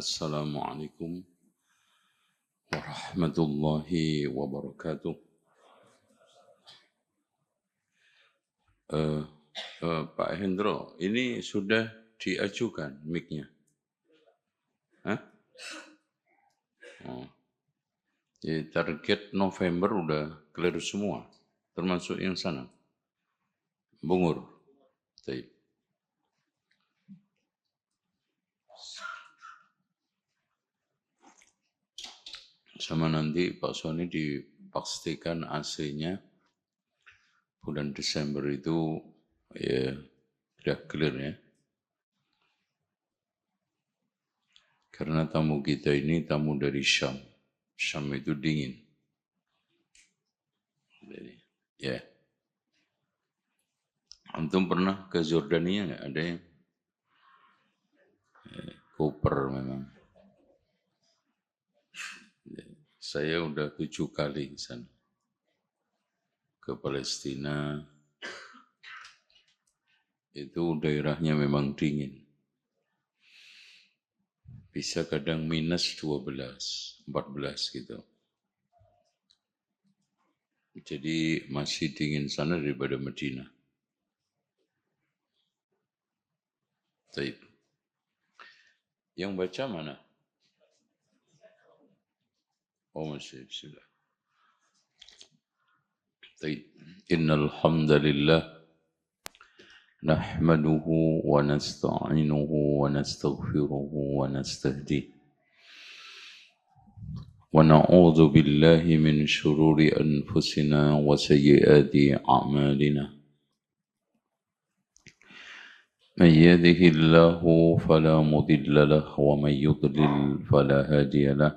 Assalamualaikum warahmatullahi wabarakatuh. Pak Hendro, ini sudah diajukan mic-nya? Hah? Oh. Jadi target November udah clear semua, termasuk yang sana. Bungur. Baik. Sama nanti Pak Sony dipastikan AC-nya bulan Desember itu ya sudah clear ya. Karena tamu kita ini tamu dari Syam. Syam itu dingin. Jadi, ya. Antum pernah ke Jordania nggak? Ada yang Koper memang. Saya udah 7 kali ke sana. Ke Palestina. Itu daerahnya memang dingin. Bisa kadang minus 12, 14 gitu. Jadi masih dingin sana daripada Medina. Baik. Yang baca mana? Oh masih, sudah. Baik. Innal hamdalillah nahmaduhu wa nasta'inuhu wa nastaghfiruhu wa nastahdihi. ونعوذ بالله من شرور أنفسنا وسيئات أعمالنا من يهده الله فلا مضل له ومن يضلل فلا هادي له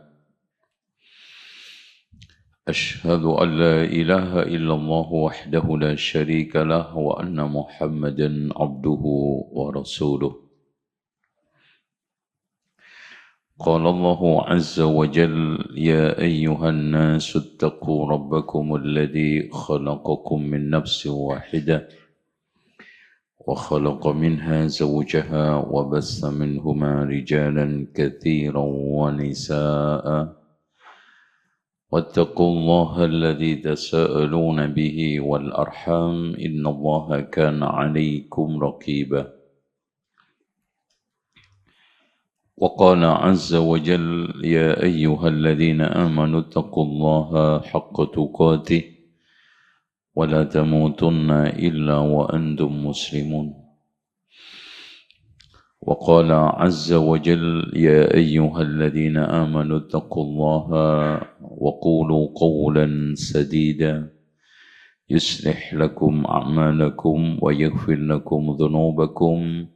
أشهد أن لا إله إلا الله وحده لا شريك له وأن محمدا عبده ورسوله قال الله عز وجل يا أيها الناس اتقوا ربكم الذي خلقكم من نفس واحدة وخلق منها زوجها وبث منهما رجالا كثيرا ونساء واتقوا الله الذي تساءلون به والأرحام إن الله كان عليكم رقيبا وقال عز وجل يا أيها الذين آمنوا اتقوا الله حق تقاته ولا تموتن إلا وأنتم مسلمون وقال عز وجل يا أيها الذين آمنوا اتقوا الله وقولوا قولا سديدا يصلح لكم أعمالكم ويغفر لكم ذنوبكم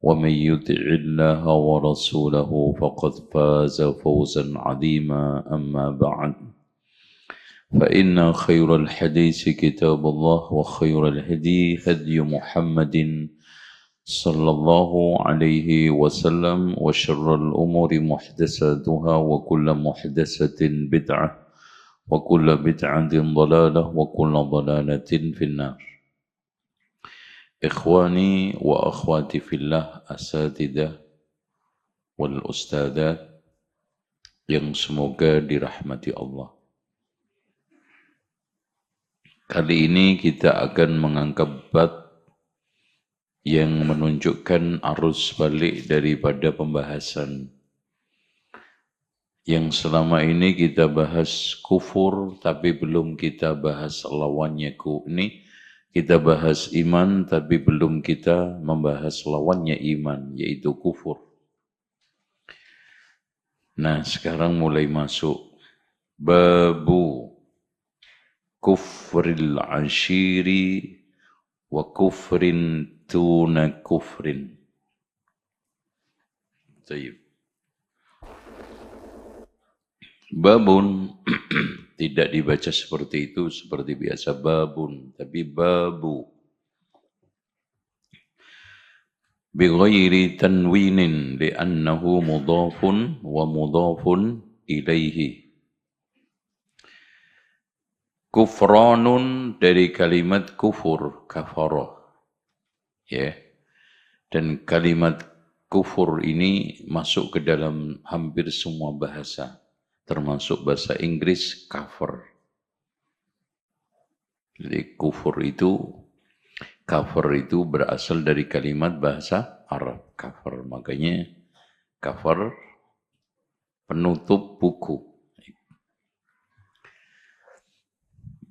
ومن يطع الله ورسوله فقد فاز فوزا عظيما أما بعد فإن خير الحديث كتاب الله وخير الهدي هدي محمد صلى الله عليه وسلم وشر الأمور محدثاتها وكل محدثة بدعة وكل بدعة ضلالة وكل ضلالة في النار Ikhwani wa akhwati fillah asatidah wal ustadzat yang semoga dirahmati Allah. Kali ini kita akan mengangkat bab yang menunjukkan arus balik daripada pembahasan yang selama ini kita bahas kufur tapi belum kita bahas lawannya ini. Kita bahas iman tapi belum kita membahas lawannya iman, yaitu kufur. Nah, sekarang mulai masuk babu kufril ashiri wa kufrin tuna kufrin. Baik. Babun tidak dibaca seperti itu, seperti biasa babun, tapi babu. Bighairi tanwinin li'annahu mudhafun wa mudhafun ilaihi. Kufranun dari kalimat kufur, kafarah. Ya. Dan kalimat kufur ini masuk ke dalam hampir semua bahasa, termasuk bahasa Inggris, kafir. Jadi kafir itu berasal dari kalimat bahasa Arab, kafir. Makanya kafir penutup buku.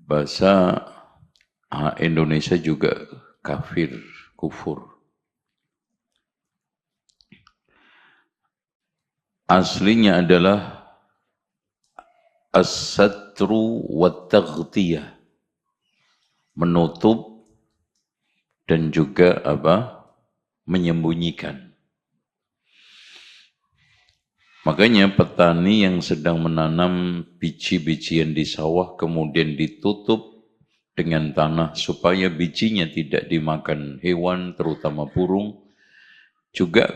Bahasa Indonesia juga kafir, kufur. Aslinya adalah as-satru wa taghtiyah, menutup dan juga menyembunyikan. Makanya petani yang sedang menanam biji-bijian di sawah kemudian ditutup dengan tanah supaya bijinya tidak dimakan hewan terutama burung, juga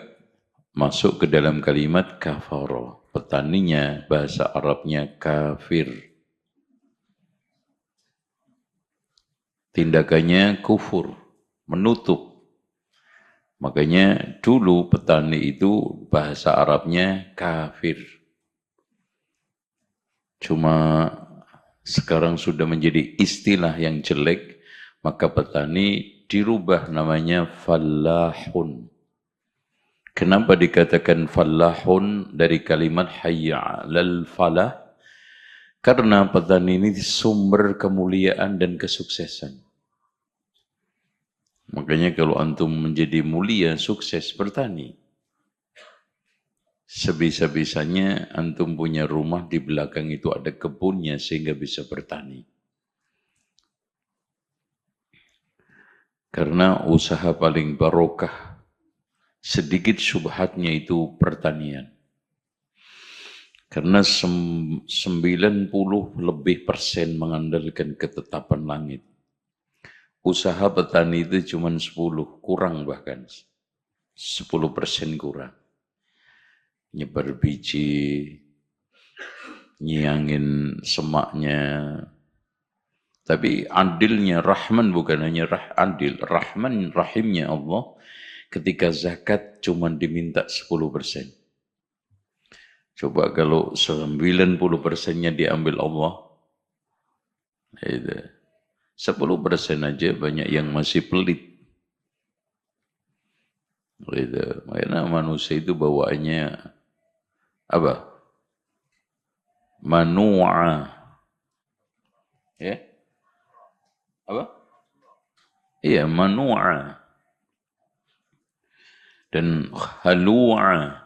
masuk ke dalam kalimat kafara. Petaninya bahasa Arabnya kafir. Tindakannya kufur, menutup. Makanya dulu petani itu bahasa Arabnya kafir. Cuma sekarang sudah menjadi istilah yang jelek, maka petani dirubah namanya fallahun. Kenapa dikatakan fallahun dari kalimat hayya 'alal falah? Karena petani ini sumber kemuliaan dan kesuksesan. Makanya kalau antum menjadi mulia, sukses, bertani. Sebisa-bisanya antum punya rumah di belakang itu ada kebunnya sehingga bisa bertani. Karena usaha paling barokah, sedikit syubhatnya itu pertanian. Karena 90% lebih mengandalkan ketetapan langit. Usaha petani itu cuma 10, kurang bahkan. 10% kurang. Nyebar biji, nyiangin semaknya. Tapi adilnya Rahman bukan hanya adil. Rahman, rahimnya Allah, ketika zakat cuma diminta 10%. Coba kalau 90%-nya diambil Allah, itu 10% aja banyak yang masih pelit. Gitu. Karena manusia itu bawaannya apa? Manu'a. Ya? Apa? Iya, manu'a. Dan halu'a.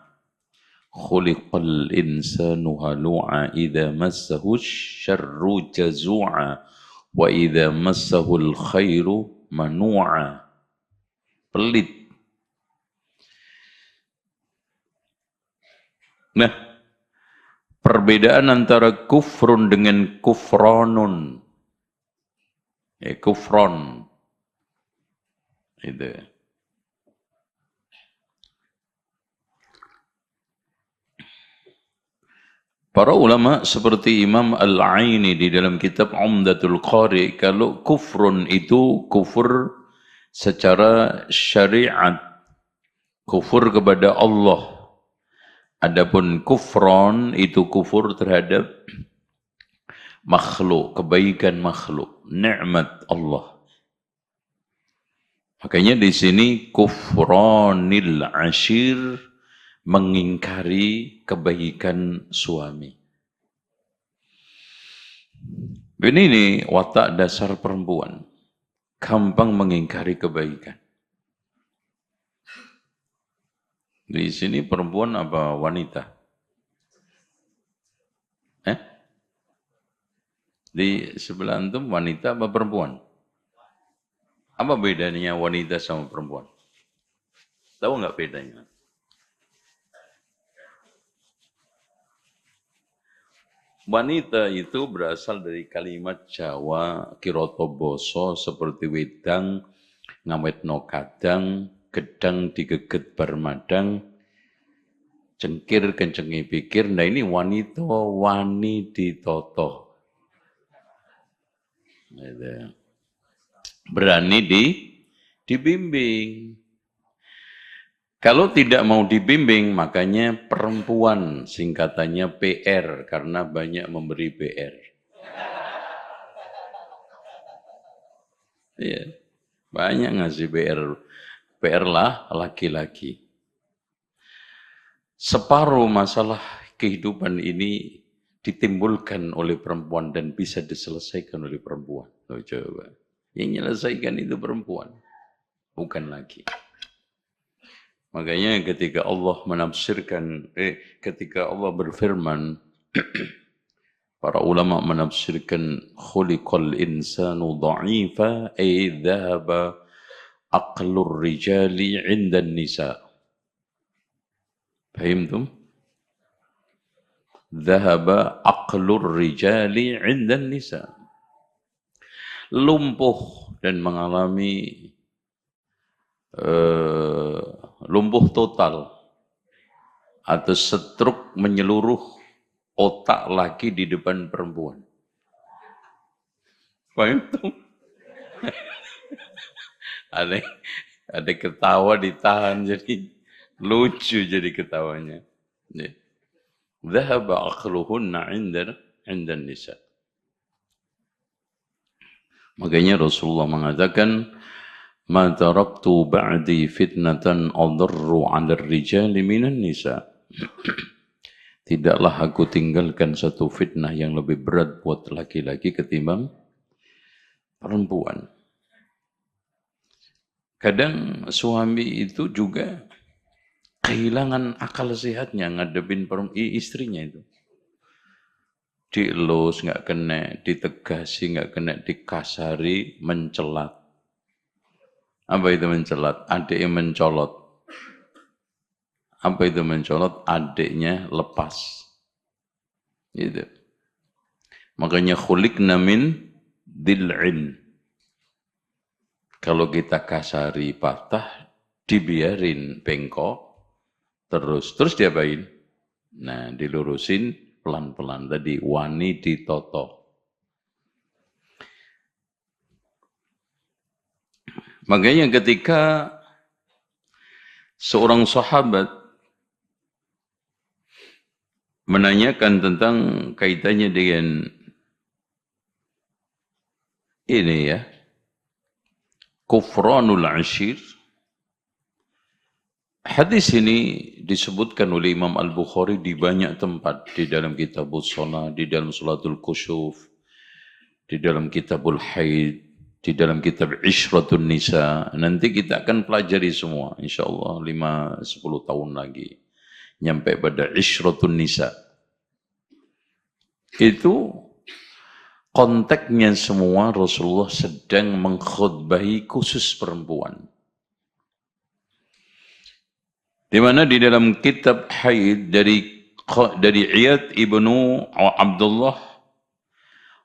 Khuliqal insanu halu'a idza massahu syarru jazu'a wa idza massahu khairu manu'a. Pelit. Nah, perbedaan antara kufrun dengan kufronun. Kufron. Itu. Para ulama seperti Imam Al-Aini di dalam kitab Umdatul Qari, kalau kufrun itu kufur secara syariat, kufur kepada Allah. Adapun kufron itu kufur terhadap makhluk, kebaikan makhluk, nikmat Allah. Makanya di sini kufronil ashir, mengingkari kebaikan suami. Ini watak dasar perempuan, gampang mengingkari kebaikan. Di sini perempuan apa wanita? Di sebelah antum wanita apa perempuan? Apa bedanya wanita sama perempuan? Tahu nggak bedanya? Wanita itu berasal dari kalimat Jawa kirotoboso seperti wedang, ngawetno kadang, gedang digeget bermadang, cengkir kencengi pikir. Nah ini wanita wani ditoto. Berani dibimbing. Kalau tidak mau dibimbing, makanya perempuan, singkatannya PR, karena banyak memberi PR. Iya, banyak ngasih PR. PR lah laki-laki. Separuh masalah kehidupan ini ditimbulkan oleh perempuan dan bisa diselesaikan oleh perempuan. Oh, coba. Yang menyelesaikan itu perempuan, bukan laki. Makanya ketika Allah menafsirkan, ketika Allah berfirman, para ulama menafsirkan khuliqal insanu dha'ifa ay dhahaba aqlur rijali 'inda nisa. Fahimtum? Dhahaba aqlur rijali 'inda nisa. Lumpuh dan mengalami lumpuh total atau stroke menyeluruh otak laki di depan perempuan. Paham tuh? ada ketawa ditahan jadi lucu jadi ketawanya. Dhahaba aqluhunna 'inda nisa. Makanya Rasulullah mengatakan, "Ma taraktu ba'di fitnatan adarru 'ala ar-rijali minan nisa." Tidaklah aku tinggalkan satu fitnah yang lebih berat buat laki-laki ketimbang perempuan. Kadang suami itu juga kehilangan akal sehatnya ngadepin istrinya itu. Dielus nggak kena, ditegasi nggak kena, dikasari, mencelat. Apa itu mencelat? Adiknya mencolot. Apa itu mencolot? Adiknya lepas. Gitu. Makanya khuliqna min dil'in. Kalau kita kasari patah, dibiarin bengkok, terus diapain? Nah, dilurusin pelan-pelan tadi, wani ditoto. Makanya ketika seorang sahabat menanyakan tentang kaitannya dengan ini ya, kufranul ashir. Hadis ini disebutkan oleh Imam Al-Bukhari di banyak tempat, di dalam Kitabus Shalah, di dalam Salatul Kusuf, di dalam Kitabul Haid, di dalam kitab Ishratun Nisa. Nanti kita akan pelajari semua, insyaallah 5-10 tahun lagi. Nyampe pada Ishratun Nisa. Itu konteksnya semua Rasulullah sedang mengkhutbahi khusus perempuan. Di mana di dalam kitab Haid dari Iyad ibnu Abdullah,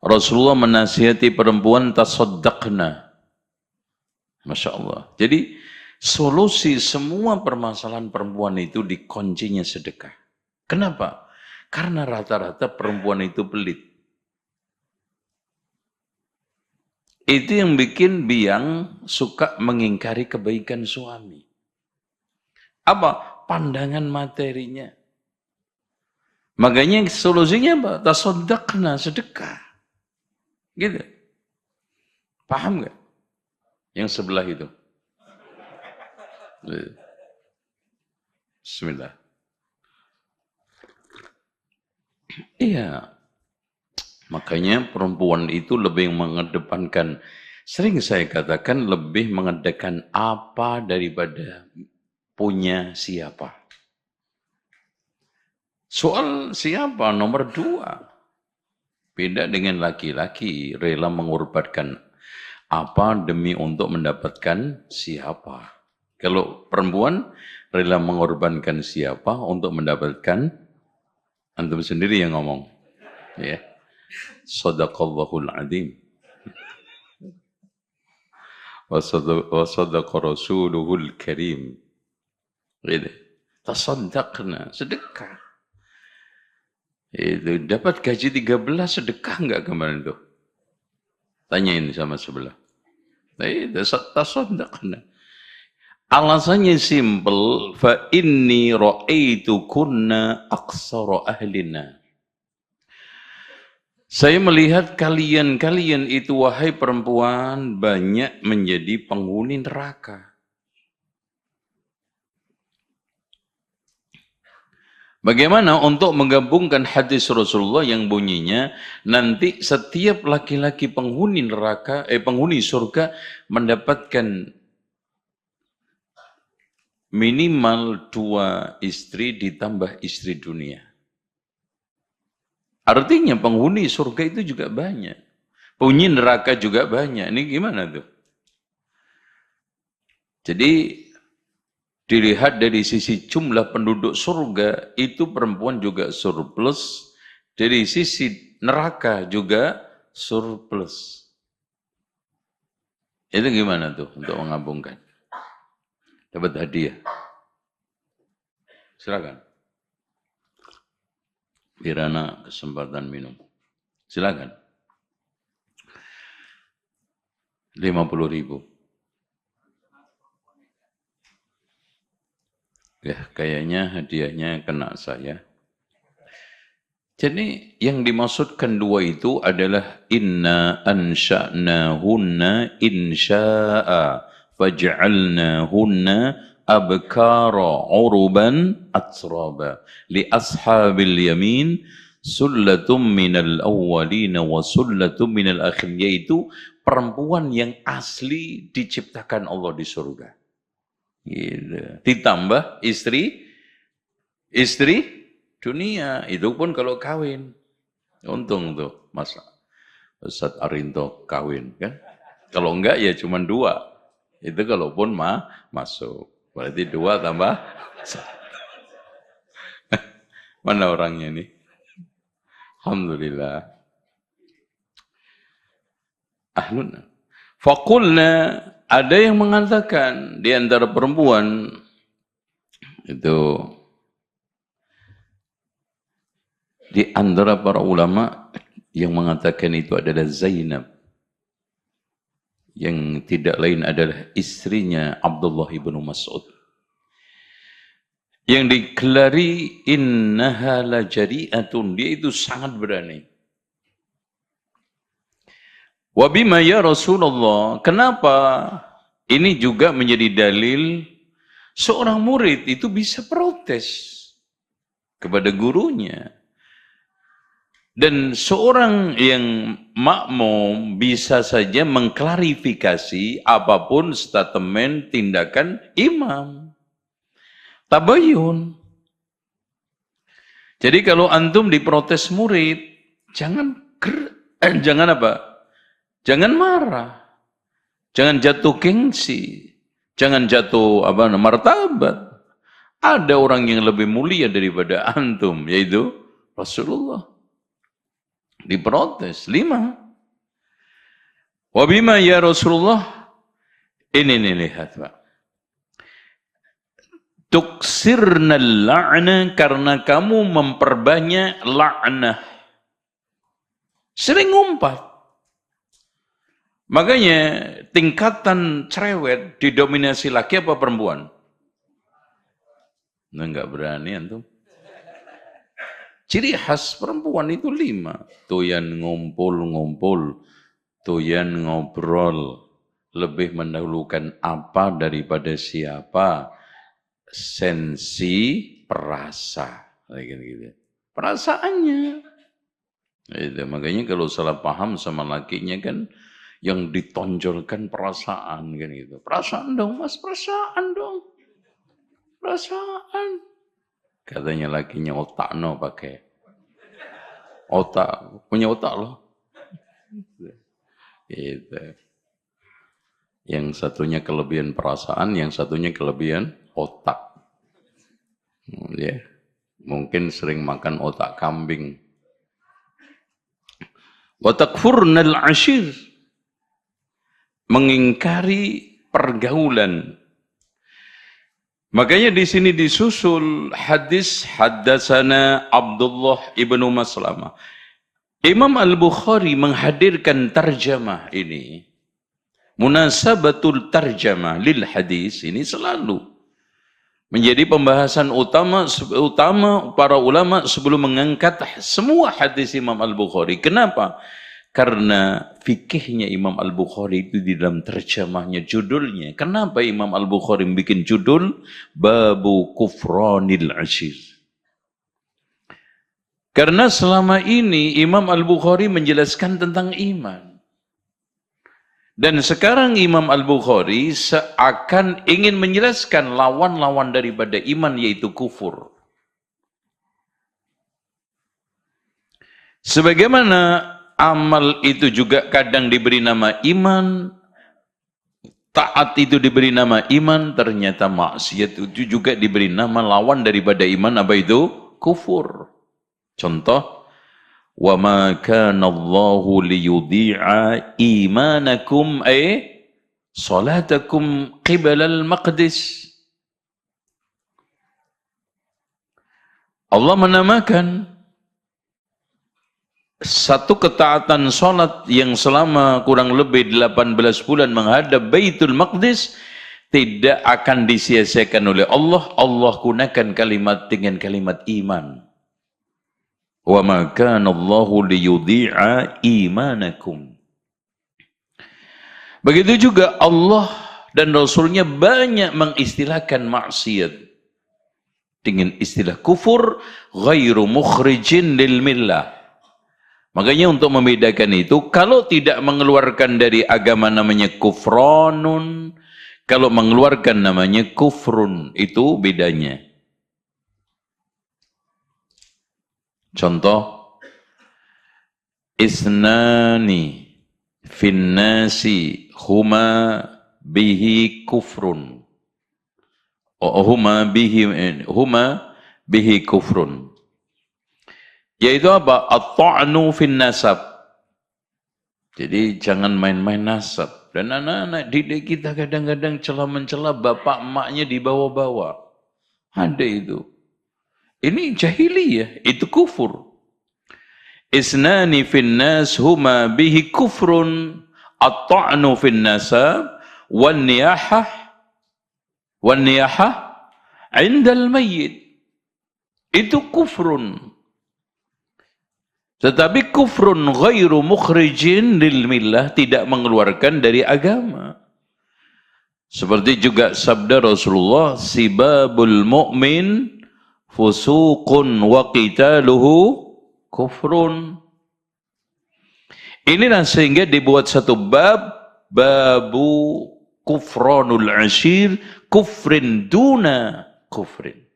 Rasulullah menasihati perempuan tasaddaqna. Masya Allah. Jadi solusi semua permasalahan perempuan itu di kuncinya sedekah. Kenapa? Karena rata-rata perempuan itu pelit. Itu yang bikin biang suka mengingkari kebaikan suami. Apa? Pandangan materinya. Makanya solusinya apa? Tasaddaqna, sedekah. Gitu. Paham nggak? Yang sebelah itu. Bismillah. Iya. Makanya perempuan itu lebih mengedepankan, sering saya katakan lebih mengedepankan apa daripada punya siapa. Soal siapa nomor 2. Beda dengan laki-laki rela mengorbankan apa demi untuk mendapatkan siapa. Kalau perempuan rela mengorbankan siapa untuk mendapatkan, antum sendiri yang ngomong. Ya. Shadaqallahul adzim. Wa sadaqa rasuluhul karim. Gitu. Tasaddaqna, sedekah. Itu dapat gaji 13 sedekah enggak kemarin tuh? Tanyain sama sebelah. Itu tasaddaqna. Alasannya simple, fa inni ra'aitu kunna aksara ahlina. Saya melihat kalian itu wahai perempuan banyak menjadi penghuni neraka. Bagaimana untuk menggabungkan hadis Rasulullah yang bunyinya nanti setiap laki-laki penghuni neraka, penghuni surga mendapatkan minimal 2 istri ditambah istri dunia. Artinya penghuni surga itu juga banyak. Penghuni neraka juga banyak. Ini gimana tuh? Jadi dilihat dari sisi jumlah penduduk surga, itu perempuan juga surplus. Dari sisi neraka juga surplus. Itu gimana tuh untuk menggabungkan? Dapat hadiah. Silakan. Kirana kesempatan minum. Silakan. 50.000. Ya, kayaknya hadiahnya kena saya. Jadi yang dimaksudkan 2 itu adalah inna ansha'nahunna insya'a faj'alnahunna abkara uruban atraba li ashabil yamin sullatum minal awwalina wa sullatum minal akhirin, yaitu perempuan yang asli diciptakan Allah di surga. Gitu. Ditambah istri dunia, itu pun kalau kawin. Untung tuh Mas Ustadz Arinto kawin kan. Kalau enggak ya cuma 2. Itu kalaupun masuk. Berarti 2 tambah 1. Mana orangnya ini? Alhamdulillah. Ahlun. Faqulna, ada yang mengatakan di antara perempuan itu, di antara para ulama yang mengatakan itu adalah Zainab, yang tidak lain adalah istrinya Abdullah ibnu Mas'ud, yang digelari innaha la jari'atun, dia itu sangat berani. Wabima ya Rasulullah, kenapa ini juga menjadi dalil seorang murid itu bisa protes kepada gurunya. Dan seorang yang makmum bisa saja mengklarifikasi apapun statement tindakan imam. Tabayun. Jadi kalau antum diprotes murid, jangan apa? Jangan marah, jangan jatuh gengsi, jangan jatuh martabat. Ada orang yang lebih mulia daripada antum, yaitu Rasulullah. Diprotes 5. Wabima ya Rasulullah, ini nih lihat Pak. Tuksirna la'na, karena kamu memperbanyak la'nah. Sering ngumpat. Makanya tingkatan cerewet didominasi laki apa perempuan? Nah, enggak berani antum. Ciri khas perempuan itu 5. Doyan ngumpul-ngumpul, doyan ngobrol, lebih mendahulukan apa daripada siapa, sensi perasa, gitu. Perasaannya. Itu makanya kalau salah paham sama lakinya kan, yang ditonjolkan perasaan kan gitu. Perasaan dong mas, perasaan dong. Perasaan. Katanya lakinya otak no pakai. Otak, punya otak loh. Gitu. Yang satunya kelebihan perasaan, yang satunya kelebihan otak. Ya. Mungkin sering makan otak kambing. Wa takfurnal ashir, mengingkari pergaulan. Makanya di sini disusul hadis haddatsana Abdullah ibnu Maslamah. Imam Al-Bukhari menghadirkan tarjamah ini Munasabatul tarjamah lil hadis ini selalu menjadi pembahasan utama para ulama sebelum mengangkat semua hadis Imam Al-Bukhari. Kenapa? Karena fikihnya Imam Al-Bukhari itu di dalam terjemahnya, judulnya. Kenapa Imam Al-Bukhari bikin judul Babu Kufranil Ashir? Karena selama ini Imam Al-Bukhari menjelaskan tentang iman. Dan sekarang Imam Al-Bukhari seakan ingin menjelaskan lawan-lawan daripada iman, yaitu kufur. Sebagaimana amal itu juga kadang diberi nama iman, taat itu diberi nama iman, ternyata maksiat itu juga diberi nama lawan daripada iman, apa itu? Kufur. Contoh, wa ma kana Allahu liyudhi'a imanakum salatakum qibalal maqdis. Allah menamakan satu ketaatan salat yang selama kurang lebih 18 bulan menghadap Baitul Maqdis tidak akan disia-siakan oleh Allah. Allah gunakan kalimat dengan kalimat iman. Wa ma kana Allahu liyudhi'a imanakum. Begitu juga Allah dan Rasulnya banyak mengistilahkan maksiat dengan istilah kufur, ghairu mukhrijin lil millah. Makanya untuk membedakan itu, kalau tidak mengeluarkan dari agama namanya kufranun, kalau mengeluarkan namanya kufrun, itu bedanya. Contoh, isnani finnasi huma bihi kufrun. Huma bihi kufrun. Yaitu apa? At-ta'nu fin nasab. Jadi jangan main-main nasab. Dan anak-anak didik kita kadang-kadang mencela bapak emaknya di bawah-bawah. Ada itu. Ini jahiliyah, itu kufur. Isnani fin nas huma bihi kufrun, at-ta'nu fin nasab wan niyahah 'indal mayyit. Itu kufrun. Tetapi kufrun ghairu mukhrijin lil millah, tidak mengeluarkan dari agama. Seperti juga sabda Rasulullah, sibabul mu'min fusuqun wa qitaluhu kufrun. Inilah sehingga dibuat satu bab, babu kufranul ashir, kufrin duna kufrin.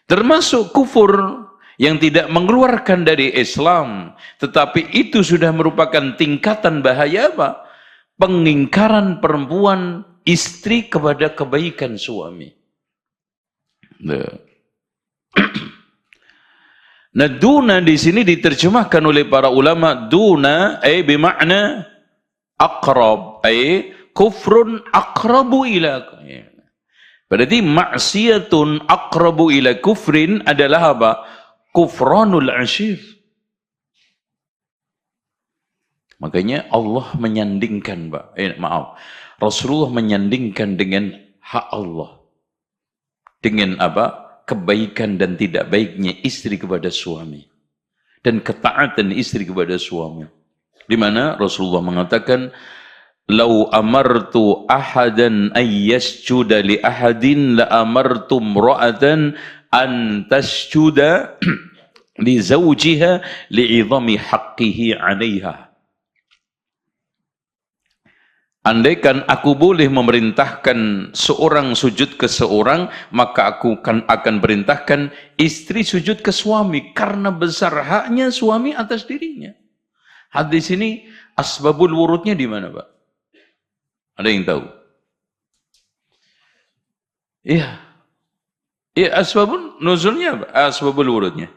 Termasuk kufur yang tidak mengeluarkan dari Islam, tetapi itu sudah merupakan tingkatan bahaya apa? Pengingkaran perempuan istri kepada kebaikan suami. Nah, duna di sini diterjemahkan oleh para ulama, duna bermakna aqrab, kufrun aqrabu ila. Berarti maksiatun aqrabu ila kufrin adalah apa? Kufranul ashir. Makanya Allah menyandingkan, Rasulullah menyandingkan dengan hak Allah. Dengan apa? Kebaikan dan tidak baiknya istri kepada suami. Dan ketaatan istri kepada suami. Di mana Rasulullah mengatakan, "Lau amartu ahadan ayyasjuda li ahadin la amartu imra'atan an tasjuda li zawjiha li'idhami haqqihi 'alayha." Andaikan aku boleh memerintahkan seorang sujud ke seorang, maka aku akan perintahkan istri sujud ke suami karena besar haknya suami atas dirinya. Hadis ini asbabul wurudnya di mana, Pak? Ada yang tahu? Iya. Iya, asbabun nuzulnya apa? Asbabul wurudnya.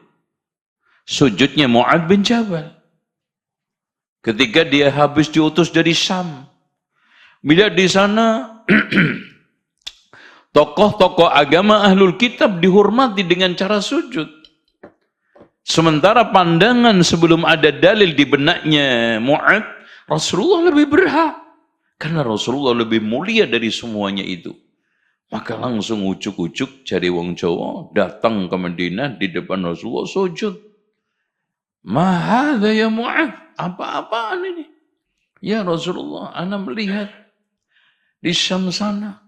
Sujudnya Mu'ad bin Jabal. Ketika dia habis diutus dari Syam. Bila di sana tokoh-tokoh agama ahlul kitab dihormati dengan cara sujud. Sementara pandangan sebelum ada dalil di benaknya Mu'ad Rasulullah lebih berhak. Karena Rasulullah lebih mulia dari semuanya itu. Maka langsung ujuk-ujuk cari wong Jawa, datang ke Madinah di depan Rasulullah sujud. Mahadha ya Mu'adz, apa-apaan ini? Ya Rasulullah, ana melihat di Syam sana.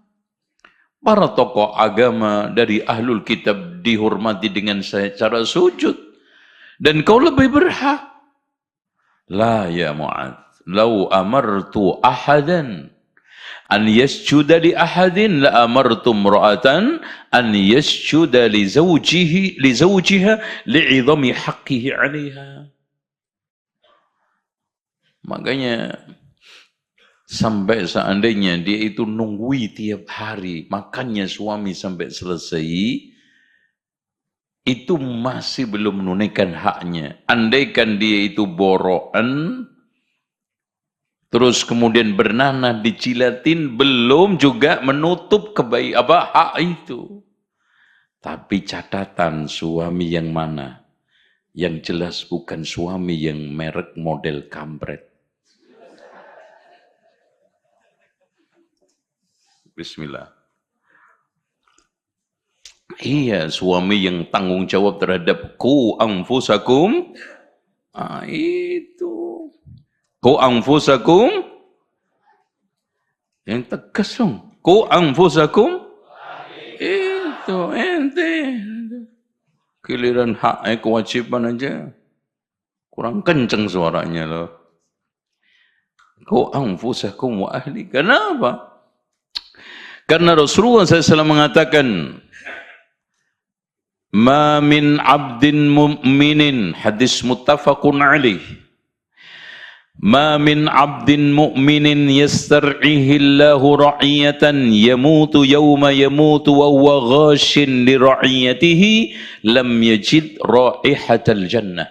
Para tokoh agama dari ahlul kitab dihormati dengan cara sujud. Dan kau lebih berhak. La ya Mu'adz, lau amartu ahadan an yasjuda li ahadin la amartu imra'atan an yasjuda li zawjiha li'idhami haqqihi 'alaiha. Makanya sampai seandainya dia itu nunggui tiap hari makannya suami sampai selesai, itu masih belum menunaikan haknya. Andaikan dia itu boroan, terus kemudian bernanah dijilatin, belum juga menutup hak itu. Tapi catatan suami yang mana? Yang jelas bukan suami yang merek model kampret. Bismillah. Iya, suami yang tanggung jawab terhadap ku anfusakum. Itu. Ku anfusakum. Yang tegas dong. Ku anfusakum. Itu, ente. Giliran hak, kewajiban aja. Kurang kenceng suaranya loh. Ku anfusakum wa ahli. Kenapa? Karena Rasulullah SAW mengatakan, Ma min abdin mu'minin, hadis muttafaqun alaih. Ma min abdin mu'minin yastar'ihi Allahu ra'iyatan yamutu yawma yamutu wa huwa ghashin li ra'iyatihi lam yajid ra'ihatal jannah.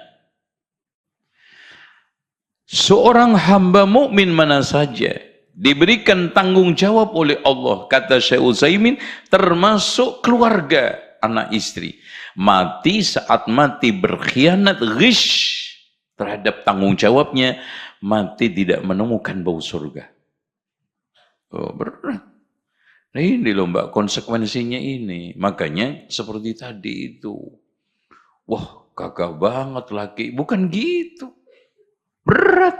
Seorang hamba mukmin mana saja diberikan tanggung jawab oleh Allah, kata Syekh Utsaimin, termasuk keluarga, anak istri. Mati saat mati berkhianat, ghish terhadap tanggung jawabnya, mati tidak menemukan bau surga. Oh, berat. Nah, ini loh Mbak, konsekuensinya ini. Makanya seperti tadi itu. Wah, gagah banget laki. Bukan gitu. Berat.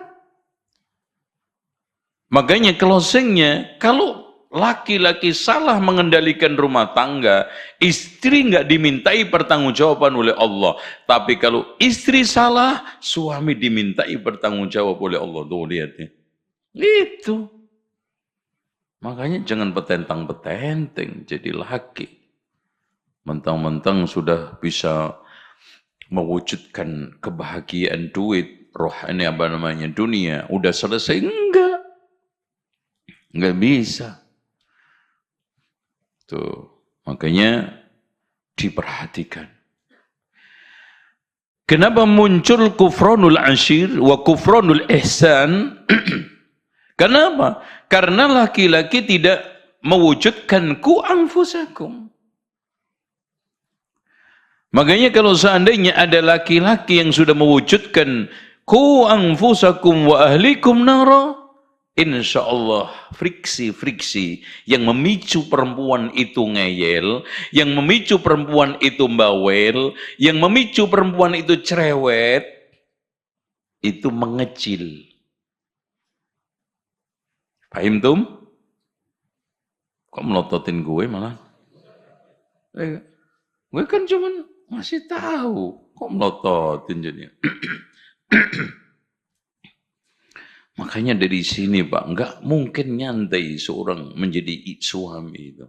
Makanya closingnya, kalau laki-laki salah mengendalikan rumah tangga, istri nggak dimintai pertanggungjawaban oleh Allah. Tapi kalau istri salah, suami dimintai pertanggungjawab oleh Allah. Tuh lihat ya. Itu. Makanya jangan petentang-petenteng jadi laki. Mentang-mentang sudah bisa mewujudkan kebahagiaan duit, rohani apa namanya, dunia, udah selesai, enggak bisa. Tuh, makanya diperhatikan. Kenapa muncul kufranul ashir wa kufranul ihsan? Kenapa? Karena laki-laki tidak mewujudkan ku anfusakum. Makanya kalau seandainya ada laki-laki yang sudah mewujudkan ku anfusakum wa ahlikum nara, insya Allah friksi-friksi yang memicu perempuan itu ngeyel, yang memicu perempuan itu bawel, yang memicu perempuan itu cerewet, itu mengecil. Paham tum? Kok melototin gue malah? Gue kan cuman masih tahu, kok melototin jadinya. Makanya dari sini Pak, enggak mungkin nyantai seorang menjadi suami itu.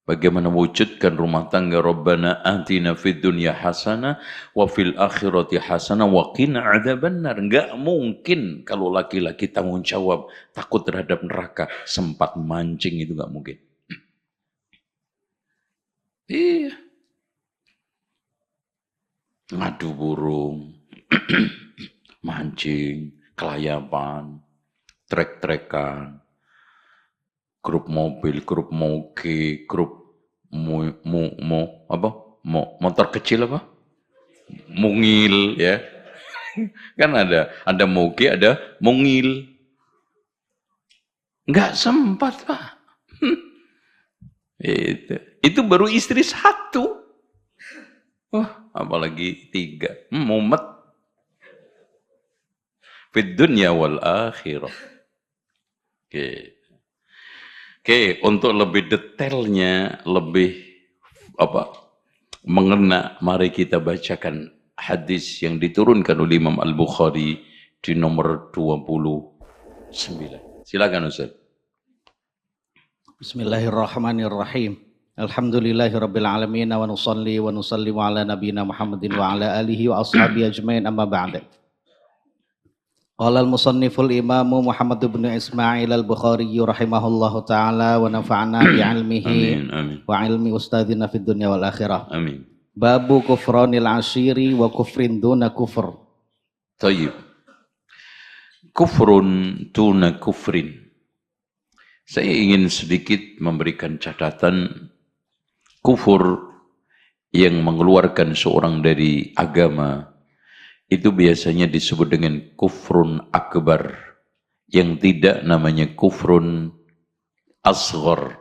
Bagaimana wujudkan rumah tangga, Rabbana atina fid dunya hasanah wa fil akhirati hasanah wa qina adzabannar. Enggak mungkin kalau laki-laki tanggung jawab takut terhadap neraka, sempat mancing, itu enggak mungkin. Iya. Ngadu burung, mancing, kelayapan, trek-trekan, grup mobil, grup moge, grup motor kecil apa? Mungil ya. Kan ada moge, ada mungil. Enggak sempat, Pak. Itu baru istri satu. Apalagi 3. Mumet. Fid dunya wal akhirah. Oke, untuk lebih detailnya, lebih mengena, mari kita bacakan hadis yang diturunkan oleh Imam Al-Bukhari di nomor 29. Silakan Ustaz. Bismillahirrahmanirrahim. Alhamdulillahirabbil alamin wa nusalli wa nusallimu ala nabiyyina Muhammadin wa ala alihi wa ashabihi ajmain amma ba'd. Qala al-musanniful imamu Muhammad bin Ismail al-Bukhari rahimahullahu taala wa nafa'ana bi ilmihi wa ilmi ustadzina fid dunya wal akhirah. Amin. Babu kufranil ashiri wa kufrin duna kufr. Tayyib. Kufrun duna kufrin. Saya ingin sedikit memberikan catatan kufur yang mengeluarkan seorang dari agama itu biasanya disebut dengan kufrun akbar, yang tidak namanya kufrun asghar,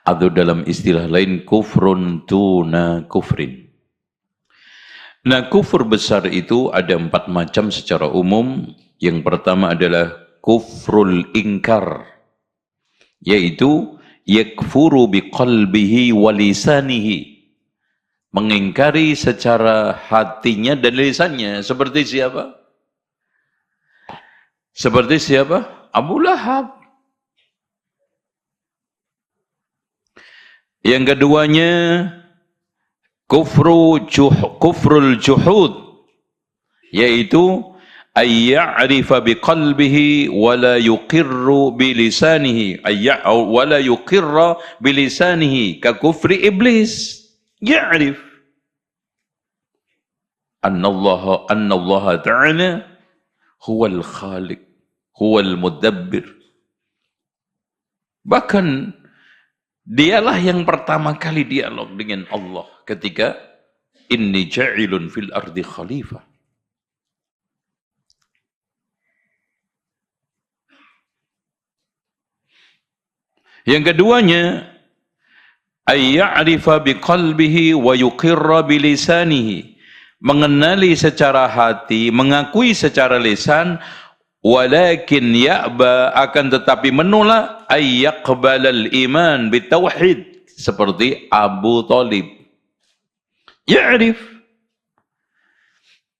atau dalam istilah lain kufrun tuna kufrin. Nah, kufur besar itu ada 4 macam secara umum. Yang pertama adalah kufrul ingkar, yaitu yakfuru biqalbihi wa lisanihi, mengingkari secara hatinya dan lisannya. Seperti siapa? Seperti siapa? Abu Lahab. Yang keduanya kufrul juhud, yaitu ayya'rifa biqalbihi wa la yuqirru bilisanihi, wa la yuqirra bilisanihi ka kufri iblis. Ya'rif anna Allah ta'ala huwal khaliq, huwal mudabbir. Bahkan dialah yang pertama kali dialog dengan Allah ketika inni ja'ilun fil ardi khalifah. Yang keduanya ayya'rifa biqalbihi wa yuqirra bilisanihi, mengenali secara hati, mengakui secara lisan, walakin ya'ba, akan tetapi menolak, ayyaqbalal iman bitauhid, seperti Abu Thalib. Ya'rif.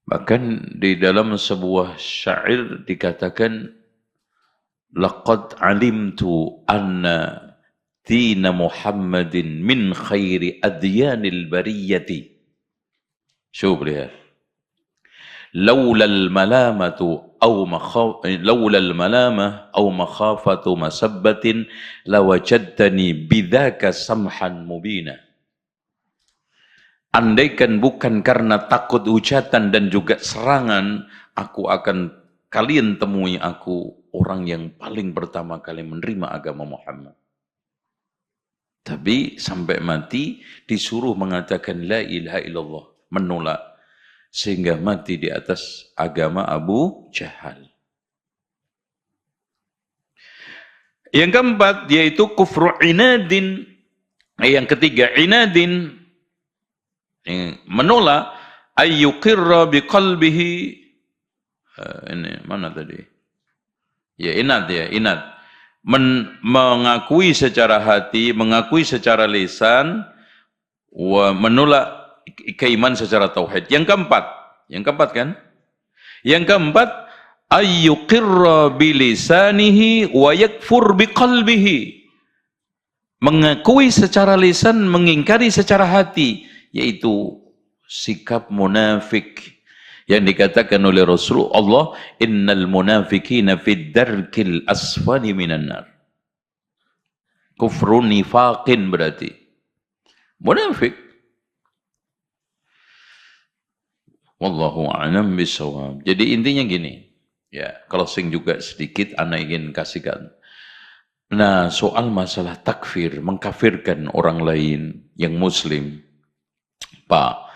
Bahkan di dalam sebuah syair dikatakan, laqad alimtu anna dina Muhammadin min khairi adyanil bariyati. Syuf, lihat. Laulal malamatu laulal malamah aw makhafatu masabbatin lawajadtani bidzaka samhan mubina. Andaikan bukan karena takut hujatan dan juga serangan, kalian temui aku orang yang paling pertama kali menerima agama Muhammad. Tapi sampai mati disuruh mengatakan la ilaha illallah, menolak, sehingga mati di atas agama Abu Jahal. Yang keempat yaitu kufru inadin. Yang ketiga inadin, menolak, ayyuqirra biqalbihi. Ini mana tadi? Ya inad, mengakui secara hati, mengakui secara lisan, menolak keiman secara tauhid. Yang keempat kan? Yang keempat, ayyuqirra bilisanihi wa yakfur biqalbihi, mengakui secara lisan, mengingkari secara hati, yaitu sikap munafik yang dikatakan oleh Rasulullah, innal munafiqina fid darkil asfali minan nar. Kufrun nifaqin berarti munafik. Wallahu a'lam bishawab. Jadi intinya gini, ya, closing juga sedikit anak ingin kasihkan. Nah, soal masalah takfir, mengkafirkan orang lain yang muslim, Pak,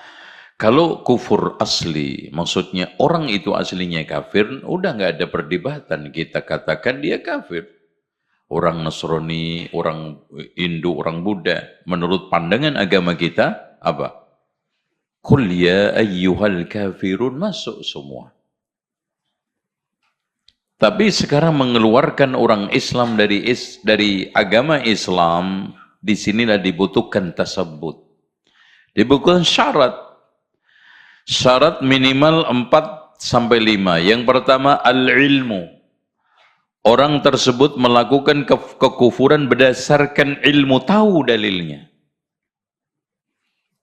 Kalau kufur asli, maksudnya orang itu aslinya kafir, udah nggak ada perdebatan. Kita katakan dia kafir. Orang Nasrani, orang Hindu, orang Buddha. Menurut pandangan agama kita, apa? Qul ya ayyuhal kafirun, masuk semua. Tapi sekarang mengeluarkan orang Islam dari agama Islam, disinilah dibutuhkan tasabbut. Dibutuhkan syarat. Syarat minimal 4 sampai 5. Yang pertama al-ilmu. Orang tersebut melakukan kekufuran berdasarkan ilmu, tahu dalilnya.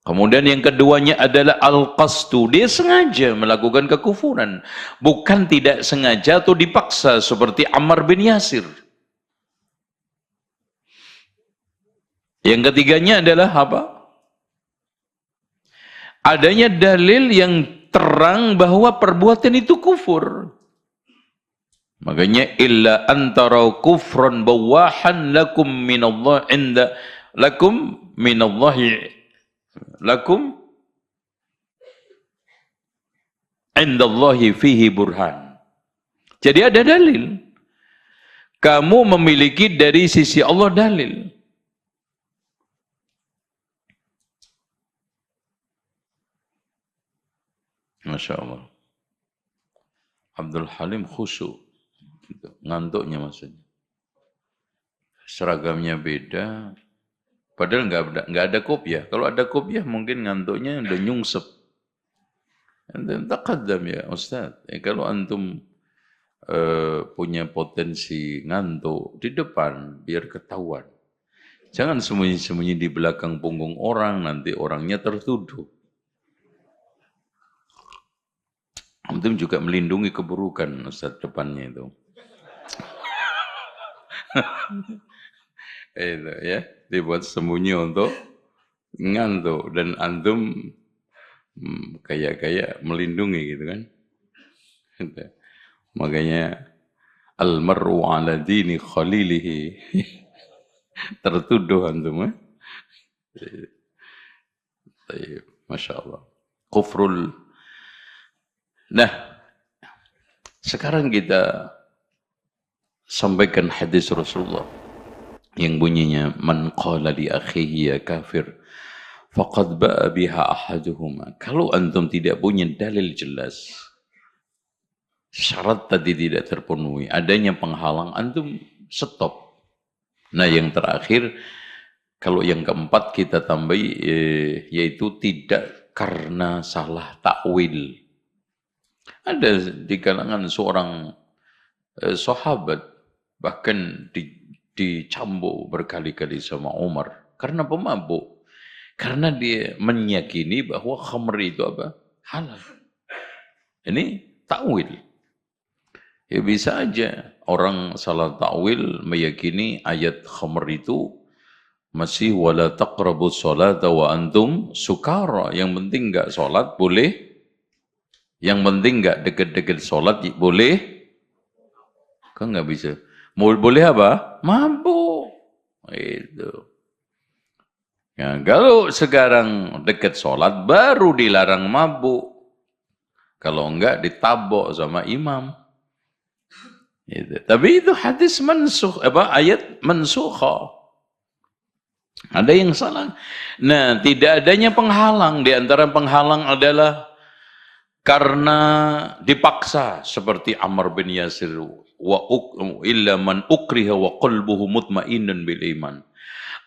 Kemudian yang keduanya adalah al-qasdu. Dia sengaja melakukan kekufuran. Bukan tidak sengaja atau dipaksa seperti Ammar bin Yasir. Yang ketiganya adalah apa? Adanya dalil yang terang bahwa perbuatan itu kufur. Makanya illa antara kufran bawahan lakum minallah inda lakum minallahi lakum indallahi fihi burhan. Jadi ada dalil. Kamu memiliki dari sisi Allah dalil. Masya Allah. Abdul Halim khusyuk. Ngantuknya maksudnya. Seragamnya beda. Padahal nggak ada kopiah. Kalau ada kopiah mungkin ngantuknya udah nyungsep. Antum taqaddam ya Ustaz. Kalau antum punya potensi ngantuk di depan biar ketahuan. Jangan sembunyi-sembunyi di belakang punggung orang, nanti orangnya tertuduh. Antum juga melindungi keburukan Ustaz depannya itu. Itu ya, dibuat sembunyi untuk ngantuk dan antum kayak melindungi gitu kan. Makanya al-mar'u ala dini khalilihi. Tertuduh antum. Masya Allah. Kufrul. Nah, sekarang kita sampaikan hadis Rasulullah yang bunyinya man qala li akhihi ya kafir faqad ba'a biha ahaduhuma. Kalau antum tidak punya dalil jelas, syarat tadi tidak terpenuhi, adanya penghalang, antum stop. Nah, yang terakhir, kalau yang keempat kita tambahi yaitu tidak karena salah takwil. Ada di kalangan seorang sahabat bahkan dicambuk berkali-kali sama Umar karena pemabuk, karena dia meyakini bahwa khamr itu apa? Halal. Ini takwil. Ya bisa aja orang salah takwil meyakini ayat khamr itu masih wala taqrabus sholata wa antum sukara. Yang penting enggak sholat boleh. Yang penting enggak deket-deket sholat boleh. Kan enggak bisa. Boleh apa? Mabuk. Itu. Ya, kalau sekarang dekat sholat baru dilarang mabuk. Kalau enggak ditabok sama imam. Itu. Tapi itu hadis mansukh, ayat mansukha. Ada yang salah. Nah, tidak adanya penghalang. Di antara penghalang adalah karena dipaksa seperti Ammar bin Yasir illa man ukriha wa qalbuhu mutmainnun bil iman.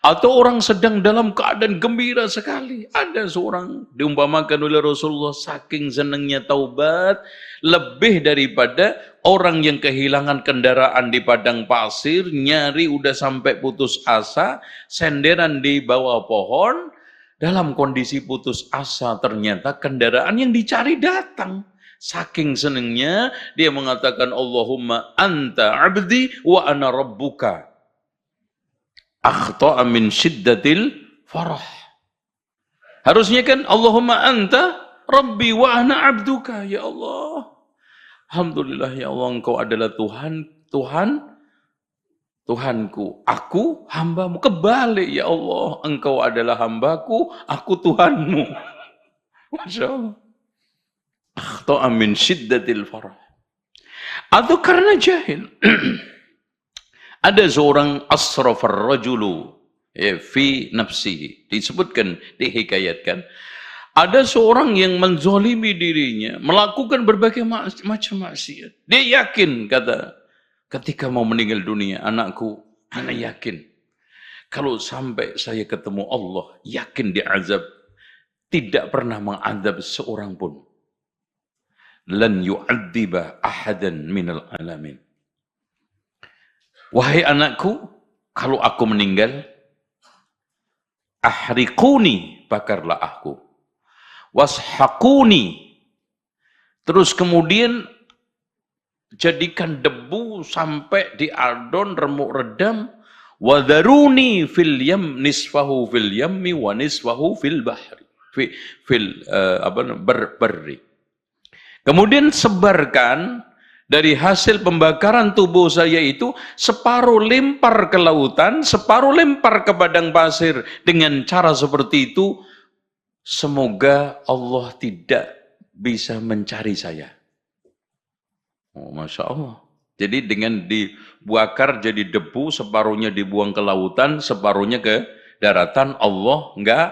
Atau orang sedang dalam keadaan gembira sekali. Ada seorang diumpamakan oleh Rasulullah saking senangnya taubat, lebih daripada orang yang kehilangan kendaraan di padang pasir, nyari udah sampai putus asa, senderan di bawah pohon, dalam kondisi putus asa ternyata kendaraan yang dicari datang. Saking senangnya dia mengatakan Allahumma anta abdi wa ana rabbuka. Akhta'a min syiddatil farah. Harusnya kan Allahumma anta rabbi wa ana abduka. Ya Allah, alhamdulillah ya Allah, engkau adalah Tuhanku, aku hambamu. Kebalik ya Allah, engkau adalah hambaku, aku Tuhanmu. Masya Allah. Akhta'a min syiddatil farah. Atau karena jahil. Ada seorang asrafar rajulu fi nafsihi. Disebutkan, dihikayatkan. Ada seorang yang menzolimi dirinya, melakukan berbagai macam maksiat. Dia yakin, kata, ketika mau meninggal dunia, anakku, anak yakin. Kalau sampai saya ketemu Allah, yakin diazab, tidak pernah mengadab seorang pun. Lan yu'adziba ahadan minal alamin. Wahai anakku, kalau aku meninggal, ahriquni, bakarlah aku. Washaquni, terus kemudian jadikan debu sampai di ardon, remuk redam. Wadharuni fil yam, nisfahu fil yammi wa nisfahu fil bahri, berri. Kemudian sebarkan dari hasil pembakaran tubuh saya itu, separuh lempar ke lautan, separuh lempar ke padang pasir. Dengan cara seperti itu, semoga Allah tidak bisa mencari saya. Oh, Masya Allah. Jadi dengan dibakar jadi debu, separuhnya dibuang ke lautan, separuhnya ke daratan, Allah nggak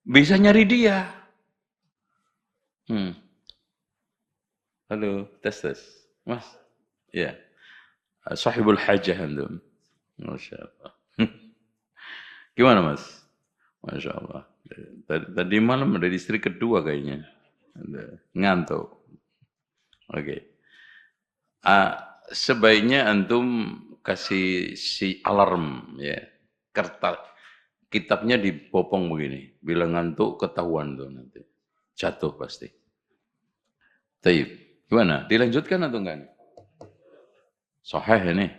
bisa nyari dia. Halo, tes. Mas, ya. Sahibul hajah antum. Masya Allah. Gimana Mas? Masya Allah. Tadi malam ada istri kedua kayaknya. Ngantuk. Oke. Sebaiknya antum kasih si alarm ya. Kertas. Kitabnya dipopong begini. Bila ngantuk ketahuan tuh nanti. Jatuh pasti. Taib. Gimana? Dilanjutkan atau enggak? Sahih ini.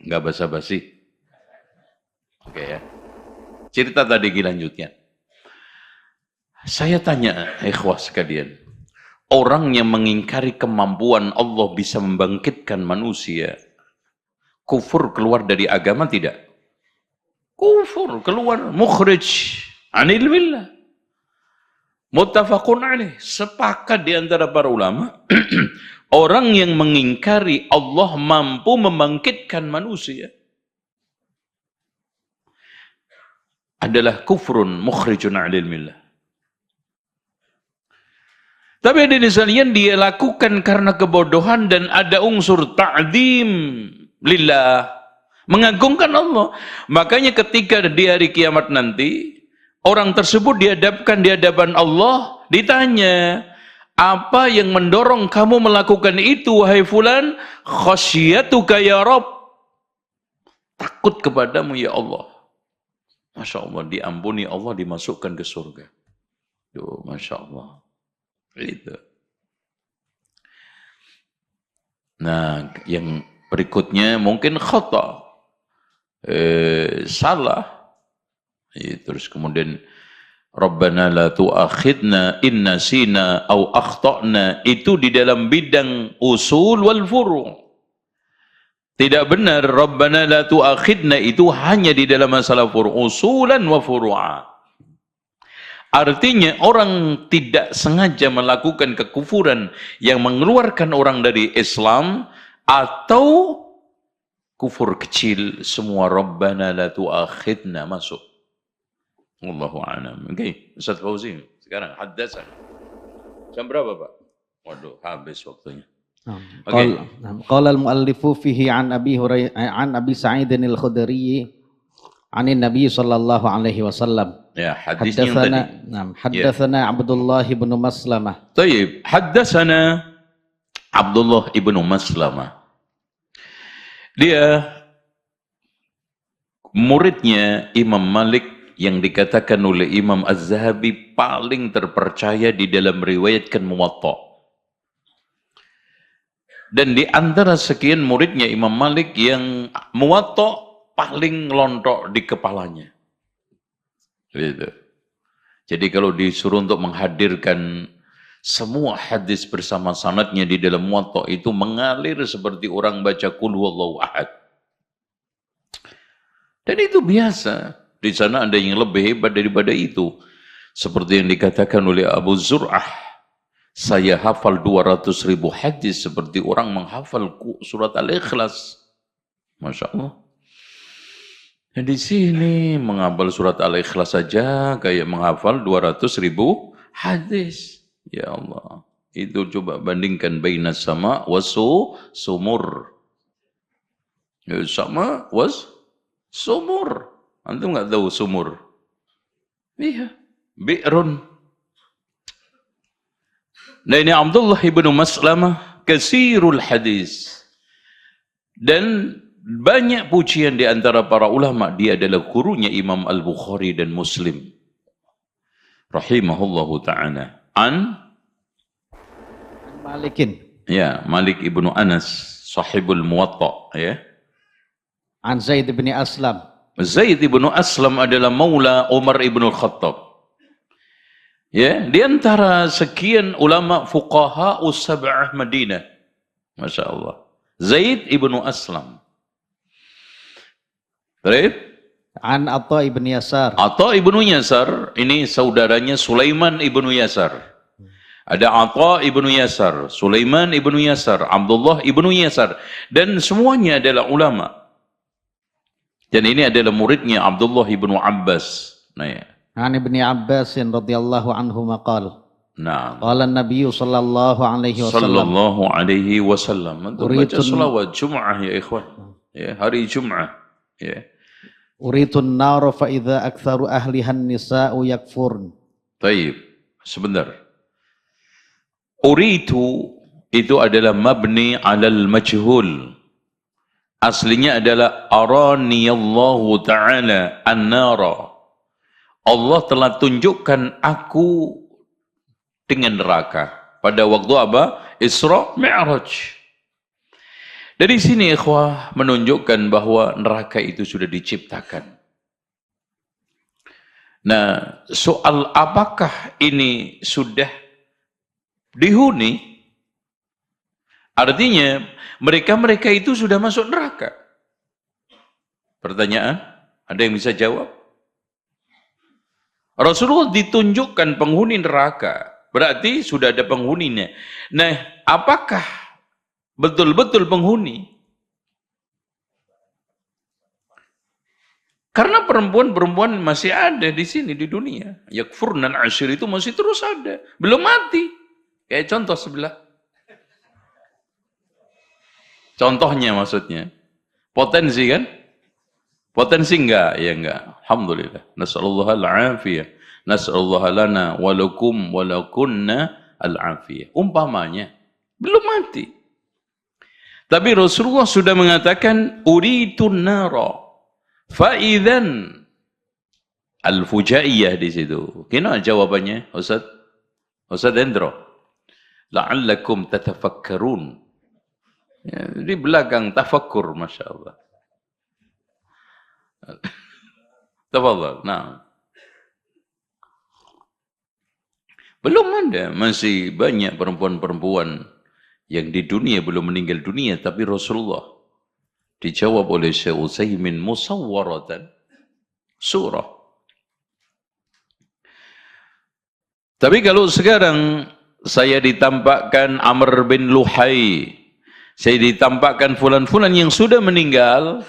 Enggak basa-basi. Oke ya. Cerita tadi dilanjutkan. Saya tanya, ikhwah sekalian, orang yang mengingkari kemampuan Allah bisa membangkitkan manusia, kufur keluar dari agama tidak? Kufur keluar, mukhrij anil millah. Muttafaqun alaih, sepakat di antara para ulama, orang yang mengingkari Allah mampu membangkitkan manusia adalah kufrun mukhrijun anil millah. Tapi ada sekalian dia lakukan karena kebodohan dan ada unsur ta'zim lillah, mengagungkan Allah. Makanya ketika di hari kiamat nanti, orang tersebut dihadapkan di hadapan Allah, ditanya, apa yang mendorong kamu melakukan itu, wahai fulan? Khasyatuka ya Rabb, takut kepadamu ya Allah. Masya Allah, diampuni Allah, dimasukkan ke surga. Duh, Masya Allah. Itu. Nah, yang berikutnya mungkin khata, salah. Terus kemudian Rabbana la tu'akhidna in nasina au akhtana, itu di dalam bidang usul wal furu'. Tidak benar Rabbana la tu'akhidna itu hanya di dalam masalah furu', usulan wa furu'a. Artinya orang tidak sengaja melakukan kekufuran yang mengeluarkan orang dari Islam, atau kufur kecil, semua Rabbana la tu'akhidna masuk. Wallahu a'lam. Oke, Ustaz Fauzi, sekarang haddasan. Jam berapa, Pak? Waduh, habis waktunya. Okay. Qala al-muallifu fihi an Abi Sa'id al-Khudri an Nabi sallallahu alaihi wasallam. Ya, hadisnya tadi. Haddatsana Abdullah bin Maslamah. Baik, haddatsana Abdullah ibnu Maslamah. Dia muridnya Imam Malik yang dikatakan oleh Imam Az-Zahabi paling terpercaya di dalam riwayatkan Muwatta. Dan di antara sekian muridnya Imam Malik yang Muwatta paling lontok di kepalanya. Gitu. Jadi kalau disuruh untuk menghadirkan semua hadis bersama sanadnya di dalam Muwatta, itu mengalir seperti orang baca Qul Huwallahu Ahad. Dan itu biasa. Di sana ada yang lebih hebat daripada itu. Seperti yang dikatakan oleh Abu Zur'ah, saya hafal 200.000 hadis seperti orang menghafal surat Al-Ikhlas. Masya Allah. Dan di sini menghafal surat Al-Ikhlas saja kayak menghafal 200.000 hadis. Ya Allah. Itu coba bandingkan bainas sama wasu sumur. Ya, sama was sumur. Antum nggak tahu sumur? Iya. Bi'run. Nah ini Abdullah ibnu Maslamah kasirul hadis. Dan banyak pujian di antara para ulama, dia adalah gurunya Imam Al-Bukhari dan Muslim. Rahimahullahu ta'ala. Malikin. Ya, Malik ibnu Anas, sahibul Muwatta. Ya. An Zaid bin Aslam. Zaid ibnu Aslam adalah maula Umar ibnu Khattab. Ya, di antara sekian ulama fuqaha us-sab'ah Madinah. Masya Allah. Zaid ibnu Aslam. Baik. An Atta ibn Yasar. Atta ibnu Yasar, ini saudaranya Sulaiman ibnu Yasar. Ada Atta ibnu Yasar, Sulaiman ibnu Yasar, Abdullah ibnu Yasar. Dan semuanya adalah ulama. Dan ini adalah muridnya Abdullah ibnu Abbas. Nah ya. An Ibni Abbas radhiyallahu anhu maqal. Nah. Qala Nabi sallallahu alaihi wasallam. Sallallahu alaihi wasallam. Untuk baca selawat Jum'ah ya ikhwan. Ya, hari Jum'ah. Ya. Uritun nar fa idza aktsaru ahlihan nisa'u yakfurn. Baik, sebentar. Uritu itu adalah mabni 'alal majhul. Aslinya adalah araniyallahu ta'ala an-nara. Allah telah tunjukkan aku dengan neraka. Pada waktu apa? Isra Mi'raj. Dari sini ikhwah menunjukkan bahwa neraka itu sudah diciptakan. Nah, soal apakah ini sudah dihuni? Artinya mereka-mereka itu sudah masuk neraka. Pertanyaan, ada yang bisa jawab? Rasulullah ditunjukkan penghuni neraka, berarti sudah ada penghuninya. Nah, apakah betul-betul penghuni? Karena perempuan-perempuan masih ada di sini di dunia. Yakfurnan asyir itu masih terus ada, belum mati. Kayak contoh sebelah. Contohnya maksudnya. Potensi kan? Potensi enggak? Ya enggak. Alhamdulillah. Nas'alullah al-afiyah. Nas'alullah lana walakum walakunna al-afiyah. Umpamanya. Belum mati. Tapi Rasulullah sudah mengatakan, uritun nara. Fa'idhan. Al-fujaiyah di situ. Gimana jawabannya, Ustaz? Ustaz Hendro. La'allakum tatafakkarun. Ya, di belakang tafakkur, Masya Allah. Tafadhal. Nah. Belum ada, masih banyak perempuan-perempuan yang di dunia belum meninggal dunia, tapi Rasulullah dijawab oleh Syekh Utsaimin musawwaratan surah. Tapi kalau sekarang saya ditampakkan Amr bin Luhai, saya ditampakkan fulan-fulan yang sudah meninggal,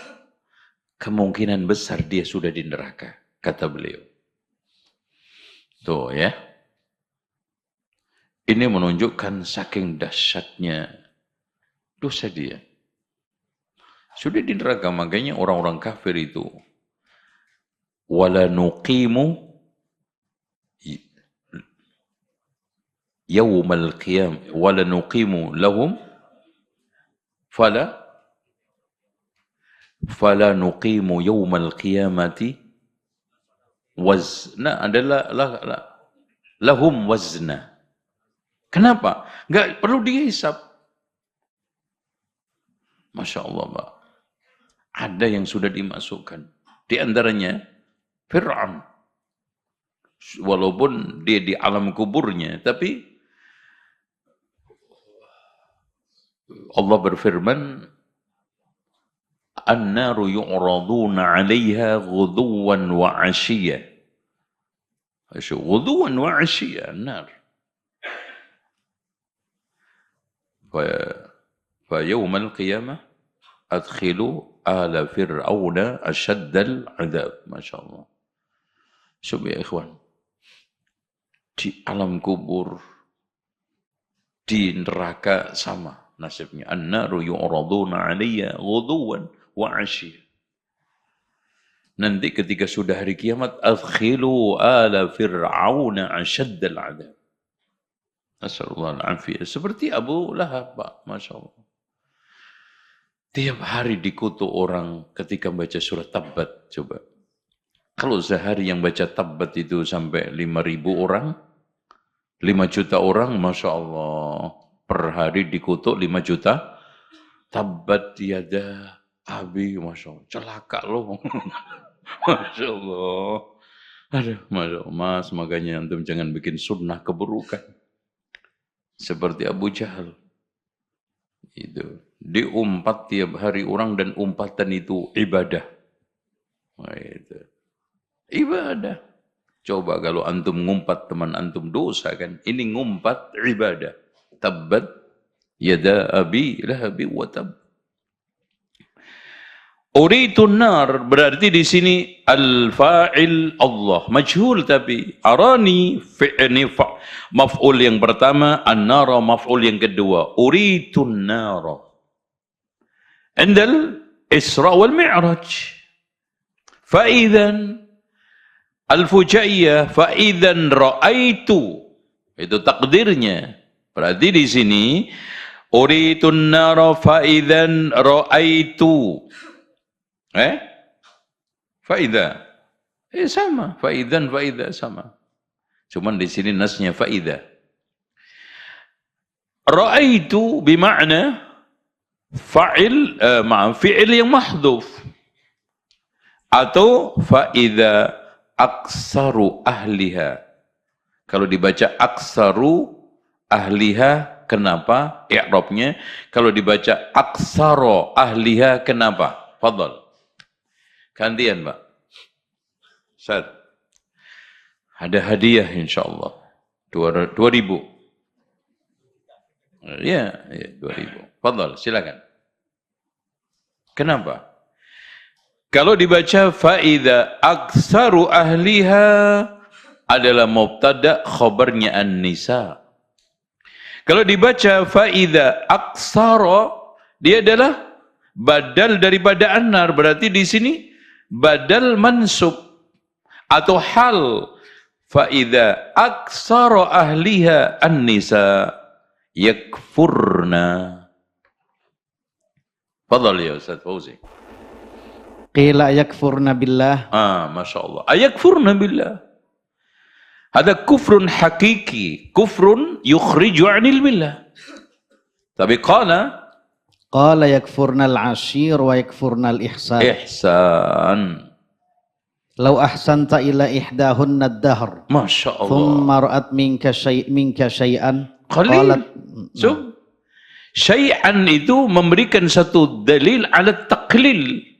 kemungkinan besar dia sudah di neraka, kata beliau. Tuh ya. Ini menunjukkan saking dahsyatnya dosa dia. Sudah di neraka, makanya orang-orang kafir itu wala nuqimu yaumal qiyam wala nuqimu lahum fala nuqimu yaumal qiyamati wazna adalah lahum wazna. Kenapa? Enggak perlu dihisab. Masya Allah, Pak. Ada yang sudah dimasukkan. Di antaranya Fir'aun. Walaupun dia di alam kuburnya, tapi Allah berfirman, An-naru yu'raduna 'alaiha ghuduwan wa 'ashiyah. غدوا وعشيا النار. فيوم القيامة أدخلوا آل فرعون أشد العذاب. Masya Allah. Coba ya ikhwan, di alam kubur, di neraka sama nasibnya. An-naru yu'raduna 'alayya ghuduwan wa 'ashiyya. Nanti ketika sudah hari kiamat, adkhilu ala fir'auna asyaddal 'adzab. Nasallallahu al-'afiyah. Seperti Abu Lahab, Pak, Masya Allah. Tiap hari dikutuk orang ketika baca surat Tabbat, coba. Kalau sehari yang baca Tabbat itu sampai 5.000 orang, 5 juta orang, Masya Allah. Per hari dikutuk 5 juta. Tabbat yada abi, Masya Allah. Celaka loh. Masya Allah. Aduh, Masya Allah. Mas, makanya antum jangan bikin sunnah keburukan. Seperti Abu Jahal. Itu. Diumpat tiap hari orang dan umpatan itu ibadah. Nah, itu. Ibadah. Coba kalau antum ngumpat teman antum dosa kan. Ini ngumpat ibadah. Tabbat yada abi lahabi wa tab. Uritun nar berarti di sini al-fa'il Allah majhul, tapi arani fi'ni maf'ul yang pertama, an-nara maf'ul yang kedua, uritun nar. Indal Isra wal Mi'raj. Fa idzan al-fujaiyah fa idzan ra'aitu. Itu takdirnya. Berarti di sini uritun nar fa idzan ra'aitu. Faida. Sama. Faidan, faida sama. Cuman di sini nasnya faida. Ra'aitu bima'na fa'il, fi'il yang mahdhuf. Atau faida aksaru ahliha. Kalau dibaca aksaru ahliha, kenapa? I'rabnya. Kalau dibaca aksaro ahliha, kenapa? Fadhal. Gantian, Pak. Ustaz. Ada hadiah insyaallah. 2.000. Ya, 2.000. Fadhal, silakan. Kenapa? Kalau dibaca faida aktsaru ahliha adalah mubtada, khabarnya an-nisa. Kalau dibaca faida aktsara, dia adalah badal daripada an-nar, berarti di sini badal mansub atau hal. Faida aktsara ahliha an-nisa yakfurna. Fadhal ya Ustaz Fauzi. Qila yakfurna billah. Masya Allah. Ayakfurna billah. Ada kufrun hakiki, kufrun yukhriju 'anil billah. Tapi qala yakfurnal ashir wa yakfurnal ihsan. Ihsan. Lau ahsanta ila ihdahunna ad-dahr. Masya Allah. Thumma ra'at minka syai'an. Qalil. So, syai'an itu memberikan satu dalil ala taqlil.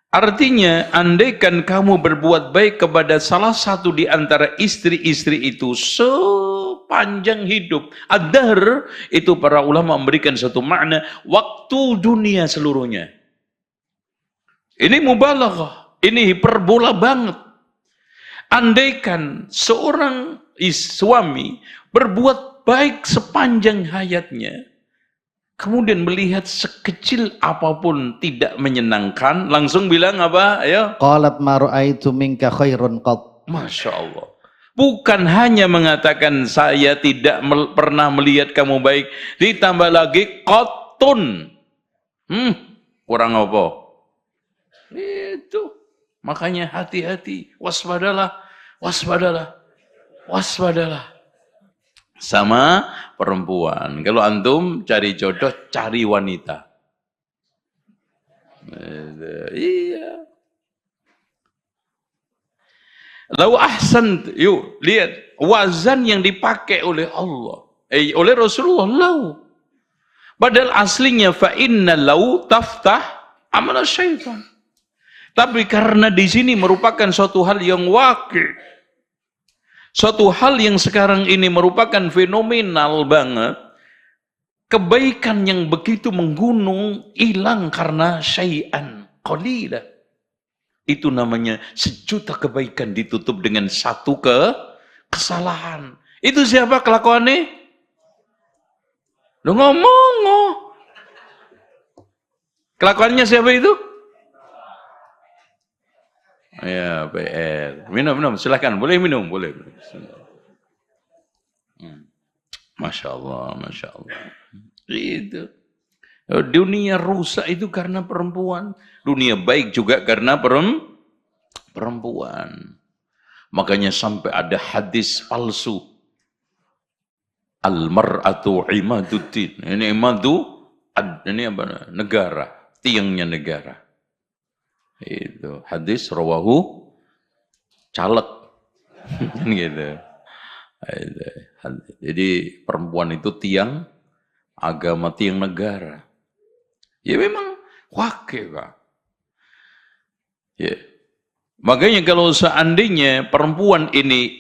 Artinya, andaikan kamu berbuat baik kepada salah satu di antara istri-istri itu sepanjang hidup. Ad-dahr itu para ulama memberikan satu makna waktu dunia seluruhnya. Ini mubalaghah, ini hiperbola banget. Andaikan seorang suami berbuat baik sepanjang hayatnya, kemudian melihat sekecil apapun tidak menyenangkan, langsung bilang apa? Ayo. Qalat ma ra'aitu minka khairun qat. Masya Allah. Bukan hanya mengatakan saya tidak pernah melihat kamu baik, ditambah lagi qattun. Kurang apa? Itu. Makanya hati-hati, waspadalah, waspadalah, waspadalah. Sama perempuan. Kalau antum cari jodoh, cari wanita. Iya. Lau ahsan, yuk lihat wazan yang dipakai oleh Allah, oleh Rasulullah, lau. Padahal aslinya fa inna lau taftah amal syaitan. Tapi karena di sini merupakan suatu hal yang waqi', Suatu hal yang sekarang ini merupakan fenomenal banget, kebaikan yang begitu menggunung hilang karena syai'an qalila. Itu namanya sejuta kebaikan ditutup dengan satu kesalahan. Itu siapa kelakuannya? Lu ngomong. Kelakuannya siapa itu? Ya, PR. Minum, silakan. Boleh minum, boleh. Masya Allah, Masya Allah. Itu. Dunia rusak itu karena perempuan. Dunia baik juga karena perempuan. Makanya sampai ada hadis palsu. Al-mar'atu imaduddin. Ini imadu, ini apa? Negara. Tiangnya negara. Itu hadis rawahu caleg. Gitu. Jadi perempuan itu tiang agama, tiang negara. Ya memang wakil, Pak. Ya. Makanya kalau seandainya perempuan ini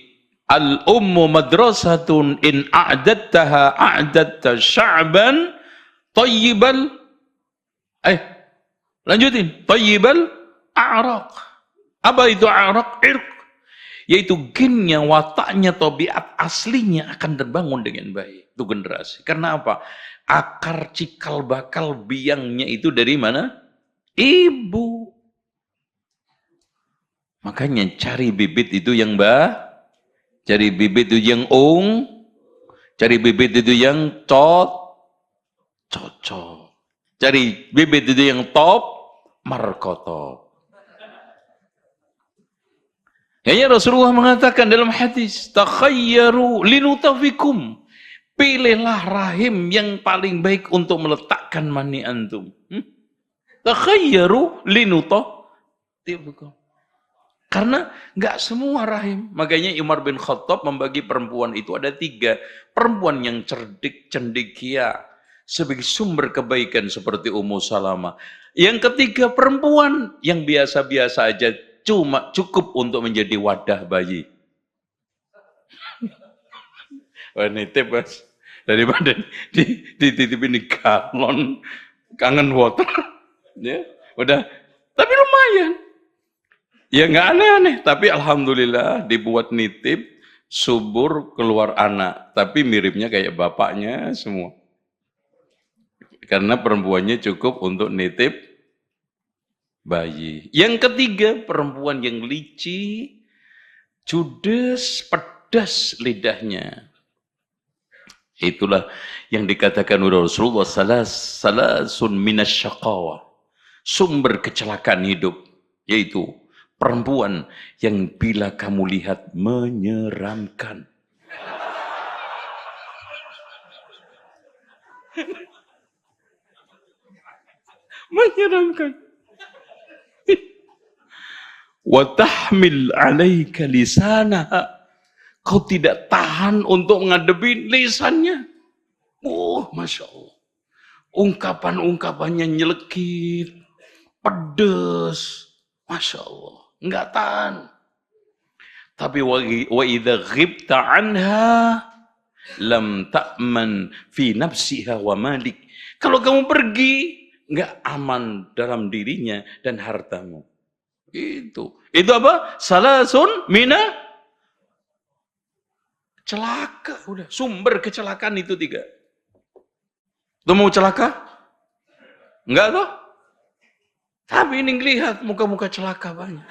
al-ummu madrasatun in a'dattaha a'datta sya'ban tayyibal lanjutin tayyibal a'raq. Apa itu a'raq? Irq. Yaitu gennya, wataknya, tabiat aslinya akan terbangun dengan baik. Itu generasi. Karena apa? Akar cikal bakal biangnya itu dari mana? Ibu. Makanya cari bibit itu yang cari bibit itu yang cari bibit itu yang cocok. Cari bibit itu yang top, markotop. Ya Rasulullah mengatakan dalam hadis, takhayyaru linutafikum. Pilihlah rahim yang paling baik untuk meletakkan mani antum. Takhayyaru linutafikum. Karena nggak semua rahim. Makanya Umar bin Khattab membagi perempuan itu ada 3. Perempuan yang cerdik, cendekia, sebagai sumber kebaikan seperti Ummu Salamah. Yang ketiga perempuan yang biasa-biasa aja, cuma cukup untuk menjadi wadah bayi. Wah, nitip Mas. Daripada dititipin di galon, kangen water. Ya, udah. Tapi lumayan. Ya nggak aneh-aneh. Tapi alhamdulillah dibuat nitip, subur, keluar anak. Tapi miripnya kayak bapaknya semua. Karena perempuannya cukup untuk nitip bayi. Yang ketiga, perempuan yang licik, judes, pedas lidahnya. Itulah yang dikatakan oleh Rasulullah salasun minasyaqawa. Sumber kecelakaan hidup, yaitu perempuan yang bila kamu lihat menyeramkan. Menyeramkan. Wa tahmil 'alaika lisanaha. Kau tidak tahan untuk menghadapi lisannya. Masya Allah. Ungkapan-ungkapannya nyelekit, pedes. Masya Allah. Enggak tahan. Tapi wa idza ghibta anha lam ta'man fi nafsiha wa malik. Kalau kamu pergi, enggak aman dalam dirinya dan hartamu. Itu apa? Salasun mina celaka. Udah, sumber kecelakaan itu 3. Lu mau celaka? Enggak toh? Tapi ini lihat muka-muka celaka banyak.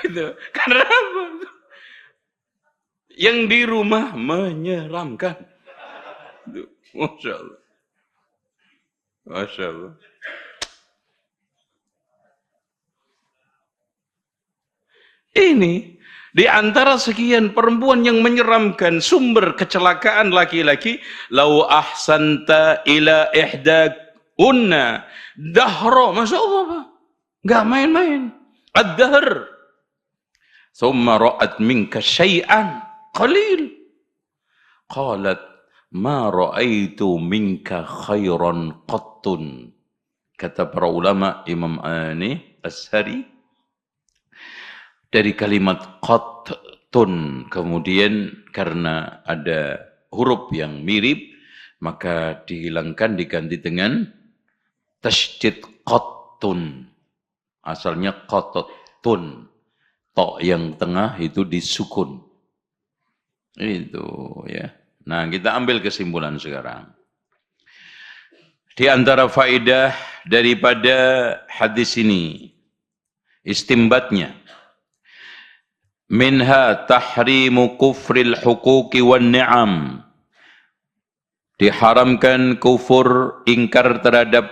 Itu. Karena apa? Yang di rumah menyeramkan. Itu. Masya Allah. Masya Allah. Ini di antara sekian perempuan yang menyeramkan, sumber kecelakaan laki-laki. Lau ahsanta ila ihdakunna dahra. Masya Allah, Pak. Nggak main-main. Ad-dahr. Thumma ra'at minka syai'an qalil. Qalat ma ra'aitu minka khairan qattun. Kata para ulama, Imam Ashari, dari kalimat qat tun. Kemudian karena ada huruf yang mirip, maka dihilangkan diganti dengan tasydid qattun. Asalnya qatotun. To yang tengah itu disukun. Itu ya. Nah, kita ambil kesimpulan sekarang. Di antara faedah daripada hadis ini, istimbatnya, minha tahrimu kufril huquqi wan ni'am. Diharamkan kufur, ingkar terhadap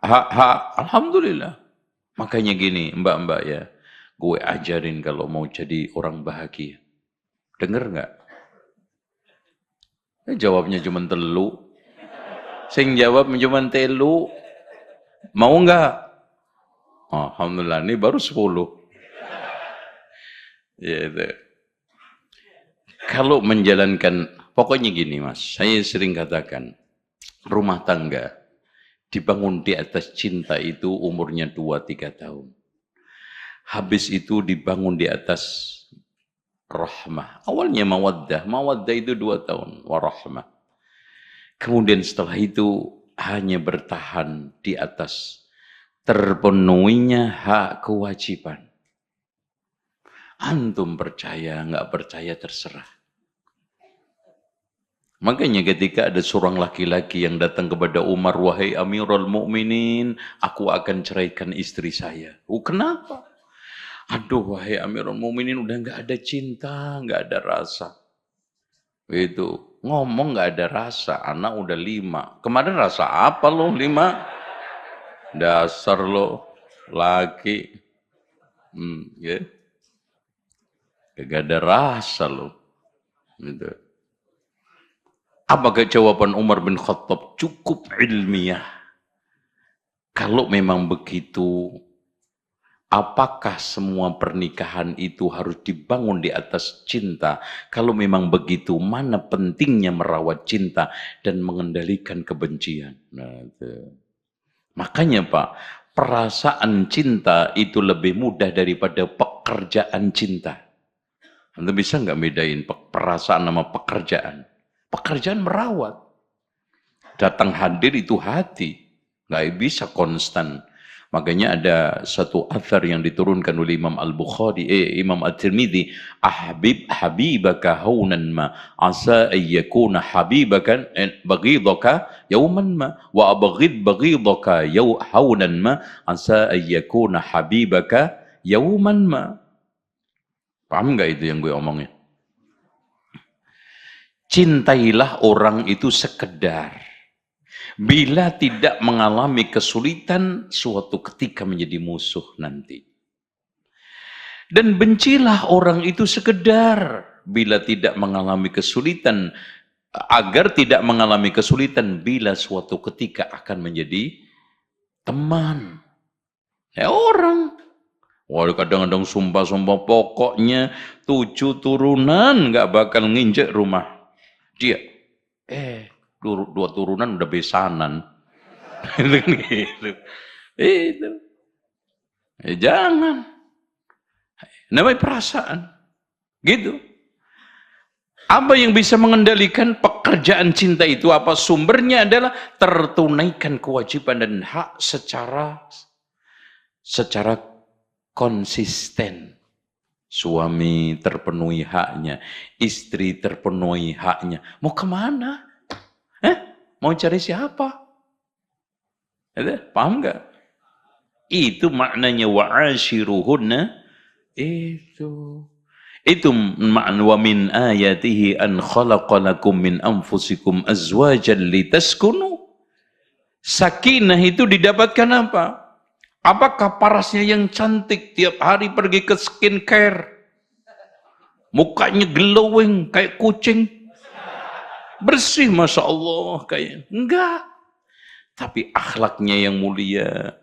hak-hak. Alhamdulillah. Makanya gini, mbak-mbak ya, gue ajarin kalau mau jadi orang bahagia. Dengar nggak? Jawabnya cuma telu. Sing jawab cuma telu. Mau nggak? Alhamdulillah, ini baru 10. Ya, itu. Kalau menjalankan, pokoknya gini mas, saya sering katakan, rumah tangga dibangun di atas cinta itu umurnya 2-3 tahun. Habis itu dibangun di atas rahmah. Awalnya mawaddah. Mawaddah itu 2 tahun. Warahmah. Kemudian setelah itu hanya bertahan di atas terpenuhinya hak kewajiban. Antum percaya, nggak percaya terserah. Makanya ketika ada seorang laki-laki yang datang kepada Umar, wahai Amirul Mukminin, aku akan ceraikan istri saya. Kenapa? Aduh, wahai Amirul Mukminin, udah nggak ada cinta, nggak ada rasa. Itu ngomong nggak ada rasa, anak udah 5. Kemarin rasa apa lo 5? Dasar lo laki, ya, gak ada rasa lo. Gitu. Apakah jawaban Umar bin Khattab cukup ilmiah? Kalau memang begitu, apakah semua pernikahan itu harus dibangun di atas cinta? Kalau memang begitu, mana pentingnya merawat cinta dan mengendalikan kebencian? Nah, itu. Makanya Pak, perasaan cinta itu lebih mudah daripada pekerjaan cinta. Anda bisa nggak bedain perasaan sama pekerjaan? Pekerjaan merawat. Datang hadir itu hati. Nggak bisa konstan. Makanya ada satu athar yang diturunkan oleh Imam Al-Bukhari, Imam At-Tirmidzi, habibaka haunan ma, asa ayyakuna habibakan baghidaka yawman ma, wa baghidaka haunan ma, asa ayyakuna habibaka yawman ma. Paham nggak itu yang gue omongin? Cintailah orang itu sekedar. Bila tidak mengalami kesulitan, suatu ketika menjadi musuh nanti. Dan bencilah orang itu sekedar. Bila tidak mengalami kesulitan, agar tidak mengalami kesulitan, bila suatu ketika akan menjadi teman. Ya orang. Wah, kadang-kadang sumpah-sumpah pokoknya 7 turunan nggak bakal nginjek rumah dia. 2 turunan udah besanan. Itu. Jangan. Namanya perasaan. Gitu. Apa yang bisa mengendalikan pekerjaan cinta itu? Apa sumbernya adalah tertunaikan kewajiban dan hak secara konsisten. Suami terpenuhi haknya, istri terpenuhi haknya. Mau kemana? Mau cari siapa? Paham nggak? Itu maknanya wa'ashiruhunna. Itu makna wa min ayatihi an khalaqalakum min anfusikum azwajan litaskunu. Sakinah itu didapatkan apa? Apakah parasnya yang cantik tiap hari pergi ke skincare? Mukanya glowing kayak kucing. Bersih Masya Allah kayak. Enggak. Tapi akhlaknya yang mulia.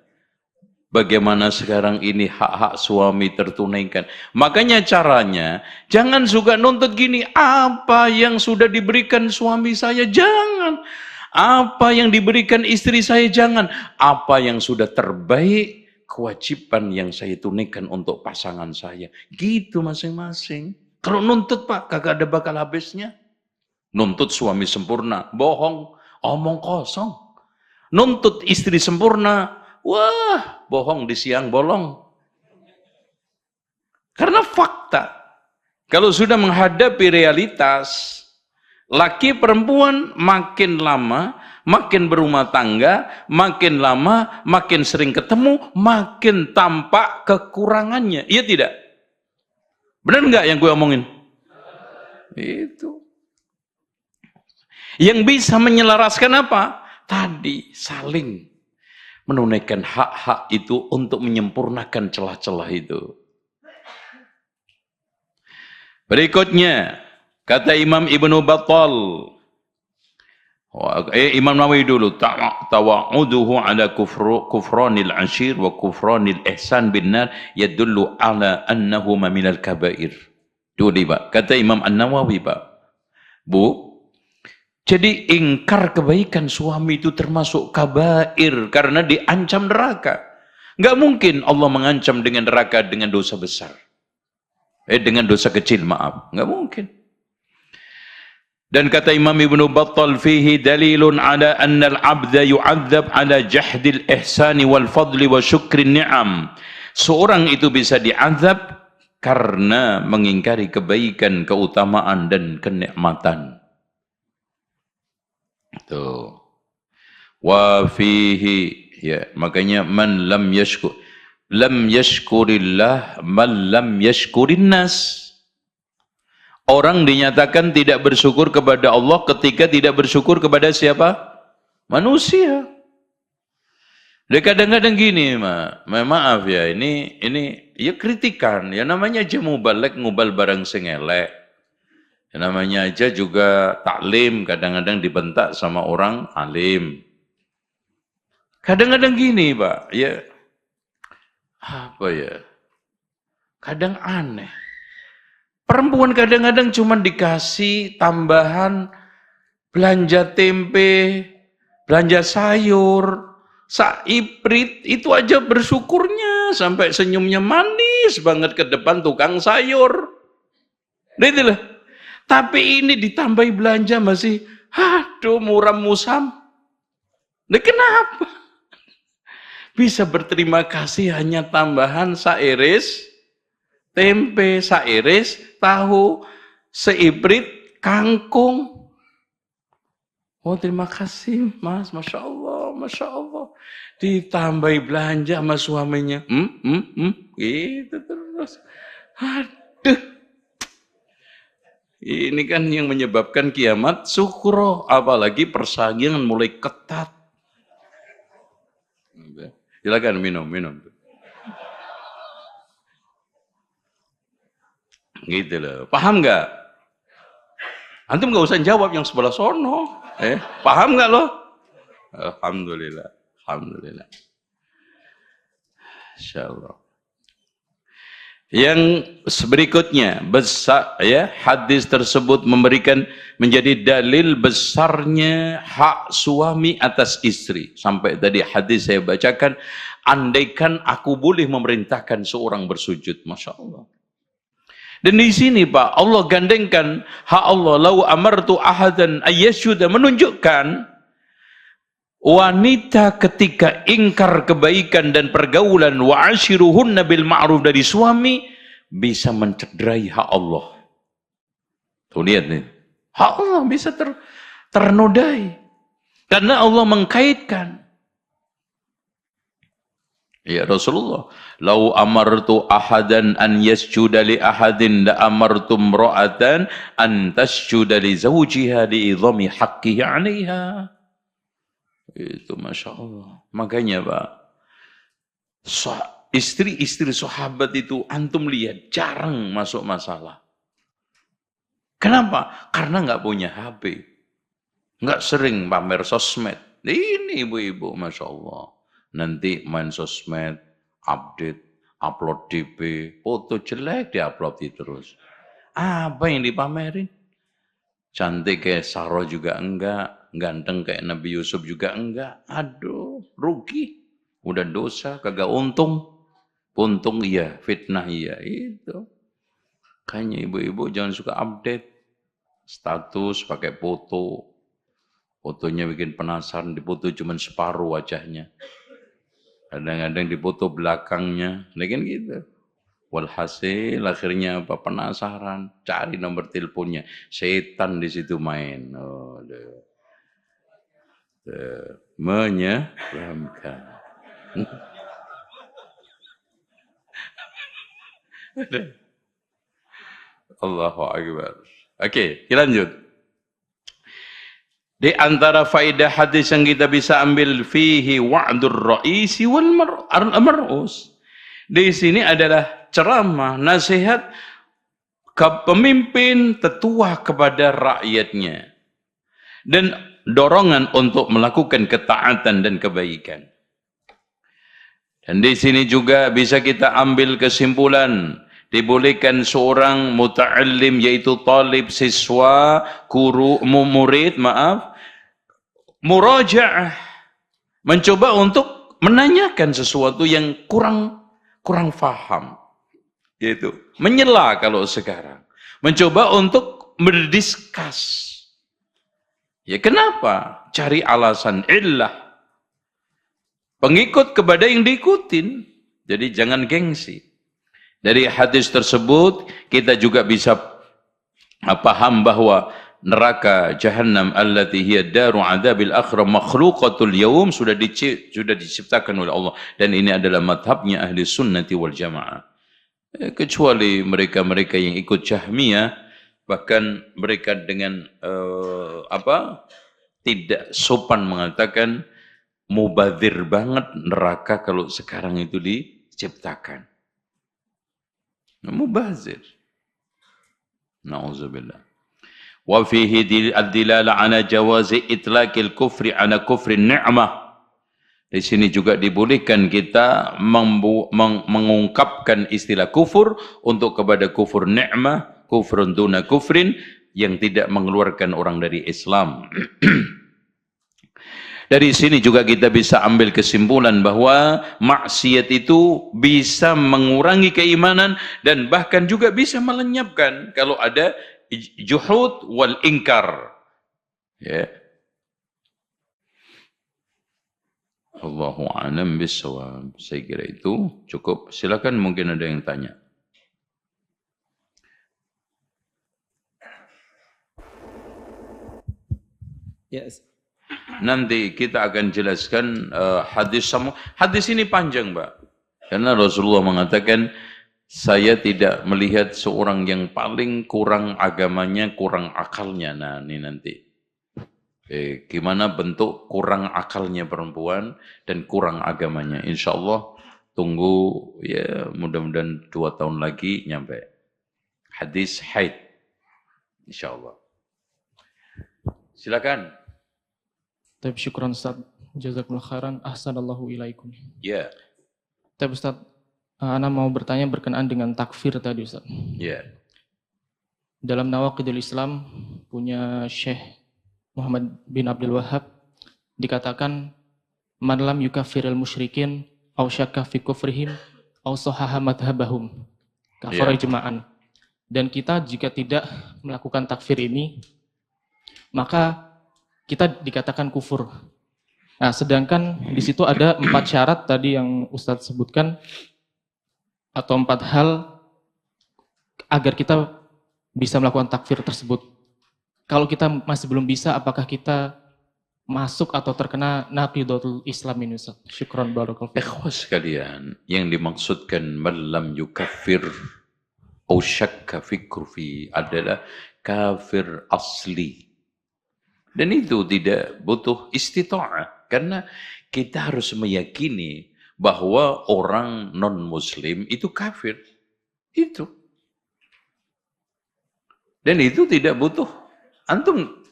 Bagaimana sekarang ini hak-hak suami tertunaikan. Makanya caranya, jangan juga nuntut gini. Apa yang sudah diberikan suami saya? Jangan. Apa yang diberikan istri saya? Jangan. Apa yang sudah terbaik, kewajiban yang saya tunaikan untuk pasangan saya. Gitu masing-masing. Kalau nuntut Pak, kagak ada bakal habisnya. Nuntut suami sempurna, bohong, omong kosong. Nuntut istri sempurna, wah, bohong di siang bolong. Karena fakta, kalau sudah menghadapi realitas, laki perempuan makin lama, makin berumah tangga, makin lama, makin sering ketemu, makin tampak kekurangannya. Iya tidak? Benar nggak yang gue omongin? Itu. Yang bisa menyelaraskan apa? Tadi saling menunaikan hak-hak itu untuk menyempurnakan celah-celah itu. Berikutnya, kata Imam Ibnu Battal, Imam Nawawi dulu, tawa'uduhu ala kufranil ashir wa kufranil ihsan bin nar yadullu ala annahuma minal kabair. Dulu Pak, kata Imam An-Nawawi Pak. Bu, jadi ingkar kebaikan suami itu termasuk kabair karena diancam neraka. Enggak mungkin Allah mengancam dengan neraka dengan dosa besar. Dengan dosa kecil, maaf. Enggak mungkin. Dan kata Imam Ibnu Battal, fihi dalilun ala anna al-'abda yu'adzab ala jahdil ihsani wal fadli wa syukrin ni'am. Seorang itu bisa diazab karena mengingkari kebaikan, keutamaan dan kenikmatan. Tuh. Wa fihi, ya, makanya man lam yashkurillah man lam yashkurin nas. Orang dinyatakan tidak bersyukur kepada Allah ketika tidak bersyukur kepada siapa? Manusia. Dia kadang-kadang gini, maaf ya, ini ya kritikan, ya namanya aja mubalek ngubal barang sengelek. Ya namanya aja juga taklim, kadang-kadang dibentak sama orang alim. Kadang-kadang gini, Pak, ya apa ya? Kadang aneh. Perempuan kadang-kadang cuma dikasih tambahan belanja tempe, belanja sayur, saiprit, itu aja bersyukurnya sampai senyumnya manis banget ke depan tukang sayur. Itulah. Tapi ini ditambahi belanja masih, aduh muram musam. Nah, kenapa? Bisa berterima kasih hanya tambahan sairis, tempe, sairis, tahu, seiprit, kangkung. Oh terima kasih mas, Masya Allah, Masya Allah. Ditambahi belanja sama suaminya. Gitu terus. Aduh. Ini kan yang menyebabkan kiamat sukro. Apalagi persaingan mulai ketat. Silakan minum. Gitu loh. Paham nggak? Antum nggak usah jawab yang sebelah sono. Paham nggak lo? Alhamdulillah. Insyaallah. Yang berikutnya, besar ya, hadis tersebut menjadi dalil besarnya hak suami atas istri. Sampai tadi hadis saya bacakan, andaikan aku boleh memerintahkan seorang bersujud, Masya Allah. Dan di sini Pak, Allah gandengkan hak Allah, lau amartu ahadan ayyasjuda, menunjukkan wanita ketika ingkar kebaikan dan pergaulan wa ashiruhunna bil ma'ruf dari suami bisa mencederai hak Allah. Tuh lihat nih. Hak Allah bisa ternodai. Karena Allah mengkaitkan. Ya Rasulullah, lau amartu ahadan an yasjuda li ahadin la amartu imra'atan an tasjuda li zawjiha li idhami haqqihi 'alaiha. Itu Masya Allah. Makanya Pak, istri-istri sahabat itu antum lihat jarang masuk masalah. Kenapa? Karena nggak punya HP, nggak sering pamer sosmed. Ini ibu-ibu Masya Allah, nanti main sosmed, update, upload DP, foto jelek diupload terus. Apa yang dipamerin? Cantik kayak Sarah juga enggak, ganteng kayak Nabi Yusuf juga enggak. Aduh, rugi. Udah dosa, kagak untung. Untung iya, fitnah iya, itu. Makanya ibu-ibu jangan suka update status pakai foto. Fotonya bikin penasaran, dipoto cuma separuh wajahnya. Kadang-kadang dipoto belakangnya, kan gitu. Walhasil akhirnya apa, penasaran, cari nomor teleponnya. Setan di situ main. Oh, menyeramkan. Allahu Akbar. Oke, kita lanjut. Di antara faedah hadis yang kita bisa ambil fihi wa'dur ra'isi wal mar'us. Di sini adalah ceramah, nasihat ke pemimpin tetua kepada rakyatnya. Dan dorongan untuk melakukan ketaatan dan kebaikan. Dan di sini juga bisa kita ambil kesimpulan, dibolehkan seorang muta'allim yaitu talib, siswa, murid, murajaah, mencoba untuk menanyakan sesuatu yang kurang faham, yaitu menyela kalau sekarang, mencoba untuk berdiskus. Ya kenapa? Cari alasan, illah. Pengikut kepada yang diikutin. Jadi jangan gengsi. Dari hadis tersebut kita juga bisa paham bahwa neraka jahannam allati hiya daru adabil akhirah makhluqatul yaum sudah diciptakan oleh Allah, dan ini adalah madhabnya ahli sunnati wal jamaah. Kecuali mereka-mereka yang ikut Jahmiyah, bahkan mereka dengan tidak sopan mengatakan mubadzir banget neraka kalau sekarang itu diciptakan. Mubazir. Na'udzubillah. Wa fihi ad-dilala ala jawazi itlaqil kufri ala kufri ni'mah. Di sini juga dibolehkan kita mengungkapkan istilah kufur untuk kepada kufur ni'mah, kufrun duna kufrin, yang tidak mengeluarkan orang dari Islam. Dari sini juga kita bisa ambil kesimpulan bahwa maksiat itu bisa mengurangi keimanan dan bahkan juga bisa melenyapkan kalau ada juhud wal ingkar. Ya. Allahu a'lam bishawab. Saya kira itu cukup. Silakan, mungkin ada yang tanya. Yes. Nanti kita akan jelaskan hadis ini panjang, Mbak. Karena Rasulullah mengatakan, saya tidak melihat seorang yang paling kurang agamanya, kurang akalnya. Nah, ini nanti. Gimana bentuk kurang akalnya perempuan dan kurang agamanya. Insya Allah tunggu, ya mudah-mudahan 2 tahun lagi nyampe. Hadis haid. Insya Allah. Silakan. Tapi syukran Ustaz, jazakumullah khairan, ahsanallahu ilaikum. Ya. Tapi Ustaz, Ana mau bertanya berkenaan dengan takfir tadi Ustaz. Ya. Dalam Nawaqidul Islam punya Syekh Muhammad bin Abdul Wahhab dikatakan man lam yukafiril musyrikin aw syakka fi kufrihim aw sahaha madhhabahum kafara ijma'an. Dan kita jika tidak melakukan takfir ini, maka kita dikatakan kufur. Nah, sedangkan di situ ada 4 syarat tadi yang Ustadz sebutkan, atau 4 hal agar kita bisa melakukan takfir tersebut. Kalau kita masih belum bisa, apakah kita masuk atau terkena naqidatul Islam ini Ustadz? Syukran barakallahu. Ikhwas sekalian, yang dimaksudkan malam yukafir au syakka fikrufi adalah kafir asli. Dan itu tidak butuh istita'ah. Karena kita harus meyakini bahwa orang non-muslim itu kafir. Itu. Dan itu tidak butuh. Antum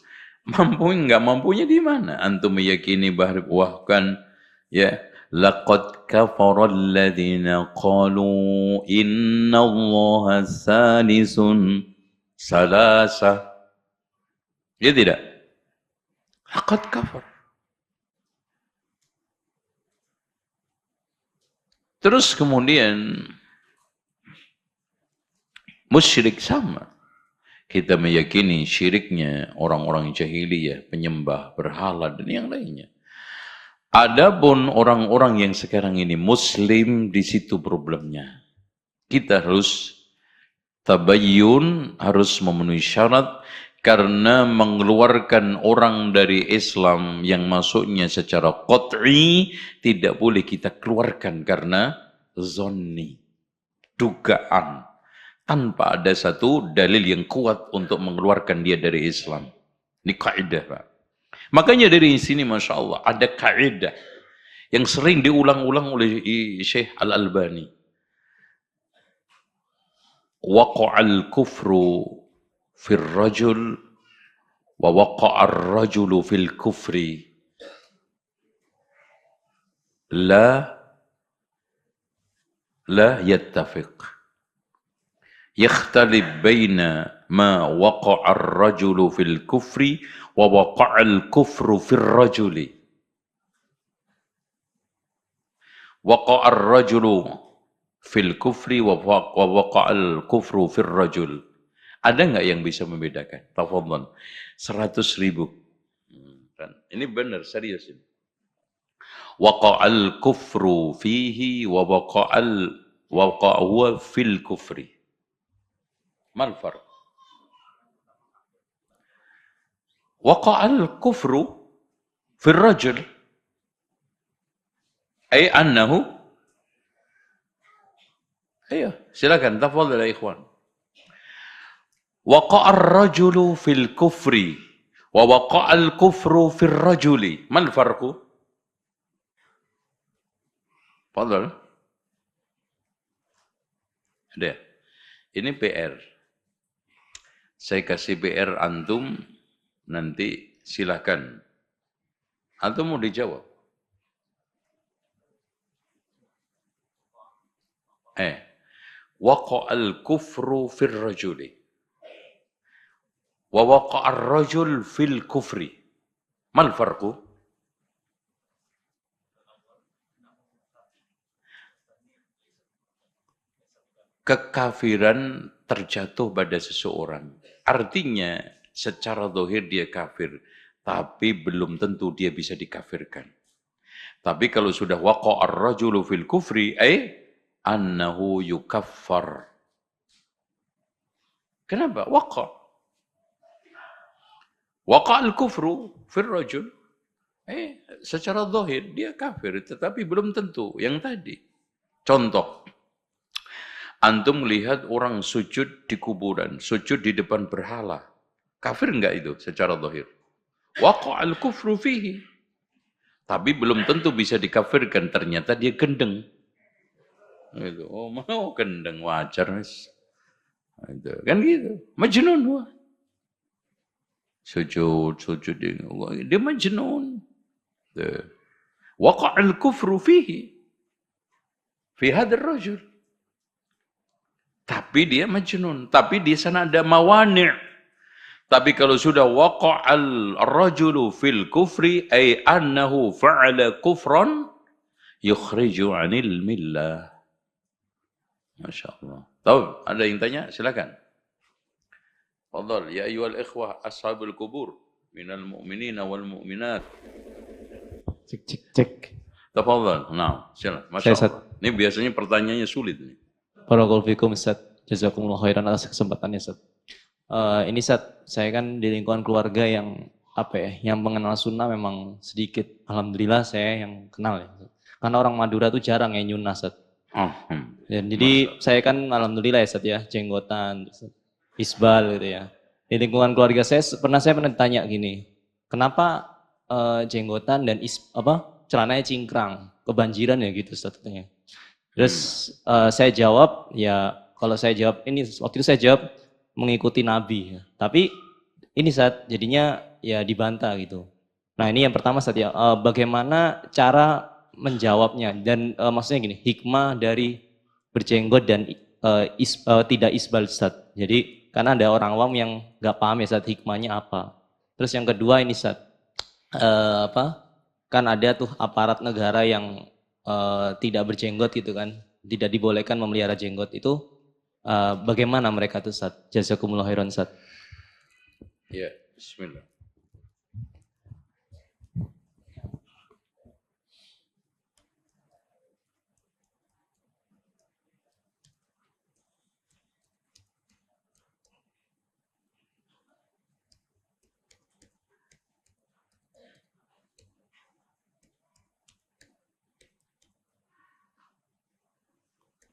mampu nggak mampunya di mana? Antum meyakini bahkan ya laqad kafara alladziina qalu innallaha salisun salasa. Ya tidak? Laqad kafar. Terus kemudian musyrik sama. Kita meyakini syiriknya orang-orang jahiliyah, penyembah berhala dan yang lainnya. Adapun orang-orang yang sekarang ini muslim, di situ problemnya. Kita harus tabayyun, harus memenuhi syarat, karena mengeluarkan orang dari Islam yang masuknya secara qat'i tidak boleh kita keluarkan karena zonni, dugaan, tanpa ada satu dalil yang kuat untuk mengeluarkan dia dari Islam. Ini kaidah, Pak. Makanya dari sini Masya Allah ada kaidah yang sering diulang-ulang oleh Syekh Al-Albani. Waqa'al kufru fil rajul wa waqa'ar rajulu fil kufri la yattafiq. يختلف بين ما وقع الرجل في الكفر ووقع الكفر في الرجل. وقع الرجل في الكفر ووقع الكفر في الرجل. Ada nggak yang bisa membedakan? Tafadhol. 100.000. Ini benar, serius ini. Waqa'al kufru fihi wa waqa'a fil kufri. Mal farq? Waqa'al kufru fil rajul. Ay annahu. Ayo, silakan tafadhal ya ikhwan. Waqa'ar rajulu fil kufri wa waqa'al kufru fil rajuli. Mal farqu? Tafadhal. Ada. Ini PR. Saya kasih PR antum, nanti silakan. Antum mau dijawab? Waqa'al kufru fil rajuli wa waqa'ar rajul fil kufri. Mal farqu? Kekafiran terjatuh pada seseorang. Artinya secara zahir dia kafir, tapi belum tentu dia bisa dikafirkan. Tapi kalau sudah waqa'ar rajulu fil kufri, annahu yukaffar. Kenapa? Waqa'al kufru fil rajul. Secara zahir dia kafir, tetapi belum tentu yang tadi. Contoh, antum melihat orang sujud di kuburan, sujud di depan berhala. Kafir enggak itu secara zahir? Waqa'al kufru fihi. Tapi belum tentu bisa dikafirkan, ternyata dia gendeng. Gitu. Oh, mau gendeng wajar, Mas. Gitu. Kan gitu. Majnun wah. Sujud dia majnun. Waqa'al kufru fihi. Fi hadzal rajul. Tapi dia majnun. Tapi di sana ada mawani'. Tapi kalau sudah waqa'al rajulu fil kufri, ay annahu fa'ala kufran yukhriju 'anil millah. Masya Allah. Tahu? Ada yang tanya? Silakan. Fadhal, ya ayyuhal ikhwah ashabul kubur minal mu'minina wal mu'minat. Cek. Tafadhal. Nah, silakan. Masya Allah. Ini biasanya pertanyaannya sulit nih. Barakallahu fikum Ustaz. Jazakumullah khairan atas kesempatannya Ustaz. Ini Ustaz, saya kan di lingkungan keluarga yang yang mengenal sunnah memang sedikit. Alhamdulillah saya yang kenal ya. Karena orang Madura tuh jarang yang nyunnah Ustaz. Dan jadi saya kan alhamdulillah ya Ustaz ya, jenggotan, isbal gitu ya. Di lingkungan keluarga saya pernah ditanya gini, kenapa jenggotan dan celananya cingkrang, kebanjiran ya gitu Ustaz katanya. Terus saya jawab, ya kalau saya jawab ini, waktu itu saya jawab mengikuti Nabi. Tapi ini saat jadinya ya dibantah gitu. Nah ini yang pertama saat ya, bagaimana cara menjawabnya dan maksudnya gini, hikmah dari berjenggot dan tidak isbal Ustaz. Jadi karena ada orang awam yang nggak paham ya Ustaz hikmahnya apa. Terus yang kedua ini Ustaz, kan ada tuh aparat negara yang tidak berjenggot gitu kan, tidak dibolehkan memelihara jenggot itu bagaimana mereka tuh Ustaz? Jazakumullah khairan Ustaz. Ya, bismillah.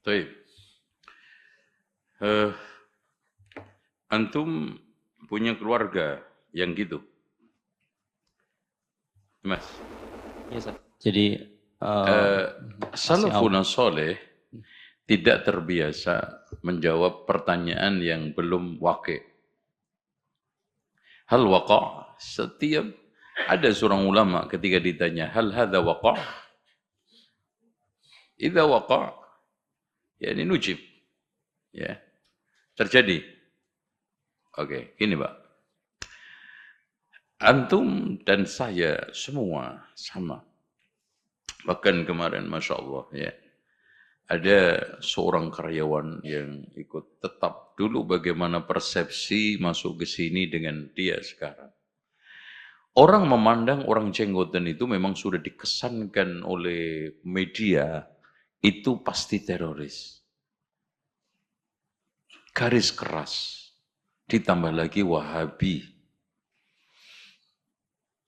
Baik. Antum punya keluarga yang gitu, Mas? Iya Ustaz. Jadi Salafun soleh tidak terbiasa menjawab pertanyaan yang belum waqi'. Hal waqa'? Setiap ada seorang ulama ketika ditanya, hal hadza waqa'? Idza waqa', ya ini nujib. Ya. Terjadi. Oke, gini Pak. Antum dan saya semua sama. Bahkan kemarin, Masya Allah, ya, ada seorang karyawan yang ikut tetap dulu bagaimana persepsi masuk ke sini dengan dia sekarang. Orang memandang orang jenggotan itu memang sudah dikesankan oleh media, itu pasti teroris. Garis keras, ditambah lagi Wahabi.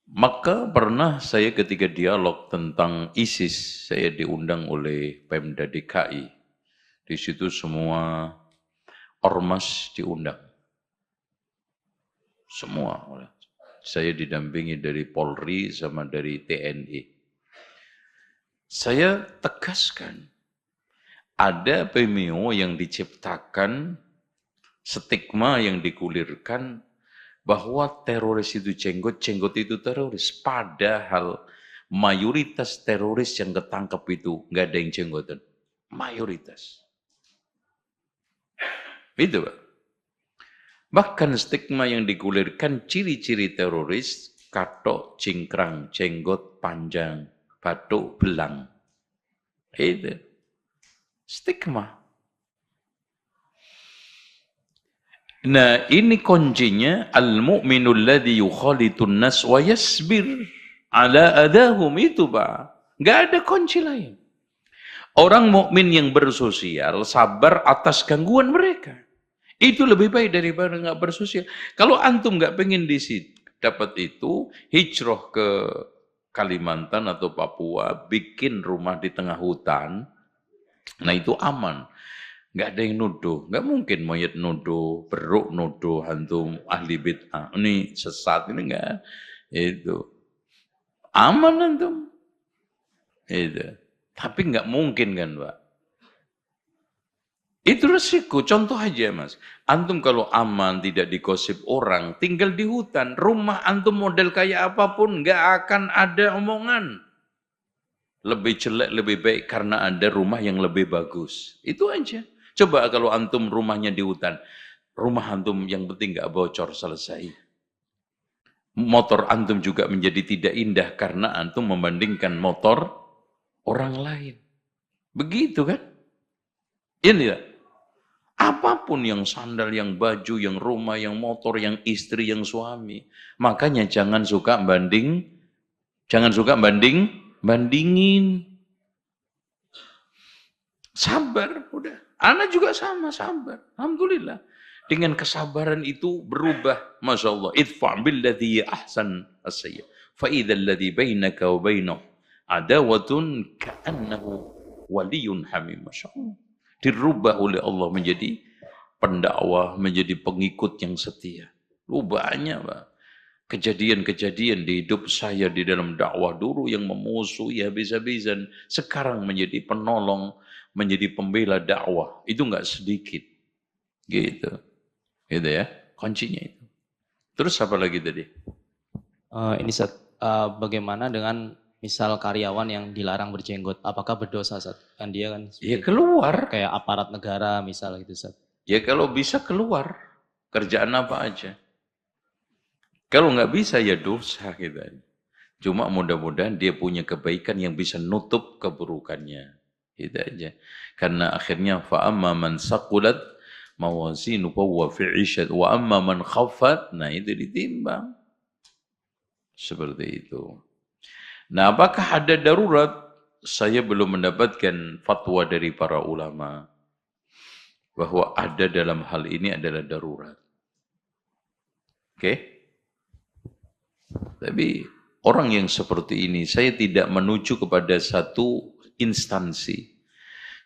Maka pernah saya ketika dialog tentang ISIS, saya diundang oleh Pemda DKI. Di situ semua ormas diundang. Semua. Saya didampingi dari Polri sama dari TNI. Saya tegaskan, ada PMIO yang diciptakan, stigma yang digulirkan, bahwa teroris itu jenggot, jenggot itu teroris. Padahal mayoritas teroris yang ketangkep itu nggak ada yang jenggotan. Mayoritas. Itu Pak. Bahkan stigma yang digulirkan, ciri-ciri teroris, katok, cingkrang, jenggot, panjang, batuk, belang. Itu. Stigma. Nah, ini kuncinya al-mu'minul ladzi yukhalitun nas wa yasbir ala adahum, itu Pak. Enggak ada kunci lain. Orang mukmin yang bersosial sabar atas gangguan mereka. Itu lebih baik daripada enggak bersosial. Kalau antum enggak pengen di situ dapat itu, hijrah ke Kalimantan atau Papua, bikin rumah di tengah hutan. Nah, itu aman. Nggak ada yang nuduh, nggak mungkin mayat nuduh, beruk nuduh, hantu ahli bid'ah, ini sesat, ini enggak, itu aman antum, itu. Tapi nggak mungkin kan Pak, itu resiko. Contoh aja Mas, antum kalau aman tidak digosip orang, tinggal di hutan, rumah antum model kayak apapun nggak akan ada omongan. Lebih jelek lebih baik karena ada rumah yang lebih bagus, itu aja. Coba kalau antum rumahnya di hutan, rumah antum yang penting nggak bocor, selesai. Motor antum juga menjadi tidak indah karena antum membandingkan motor orang lain. Begitu kan? Ini ya. Apapun yang sandal, yang baju, yang rumah, yang motor, yang istri, yang suami. Makanya jangan suka bandingin. Sabar, udah. Anak juga sama, sabar. Alhamdulillah. Dengan kesabaran itu berubah. Masya Allah. Idfa' billadhi ahsan as-sayya. Fa'idha alladhi bainaka wa bainahu adawatun ka'annahu waliyun hamim. Masya Allah. Dirubah oleh Allah menjadi pendakwah, menjadi pengikut yang setia. Banyak Pak. Kejadian-kejadian di hidup saya di dalam dakwah dulu yang memusuhi habis-habisan. Sekarang menjadi penolong, menjadi pembela dakwah, itu enggak sedikit. Gitu. Gitu ya, kuncinya itu. Terus apa lagi tadi? Ini Ustaz, bagaimana dengan misal karyawan yang dilarang berjenggot, apakah berdosa Ustaz? Kan dia kan ya keluar. Kayak aparat negara misal gitu Ustaz. Ya kalau bisa keluar, kerjaan apa aja. Kalau nggak bisa ya dosa gitu. Cuma mudah-mudahan dia punya kebaikan yang bisa nutup keburukannya. Itu aja. Karena akhirnya fa'amma man saqulat mawazinu wa fi 'ishat wa amma man khaffat, nah itu ditimbang. Seperti itu. Nah, apakah ada darurat? Saya belum mendapatkan fatwa dari para ulama bahwa ada dalam hal ini adalah darurat. Oke? Tapi orang yang seperti ini, saya tidak menuju kepada satu instansi.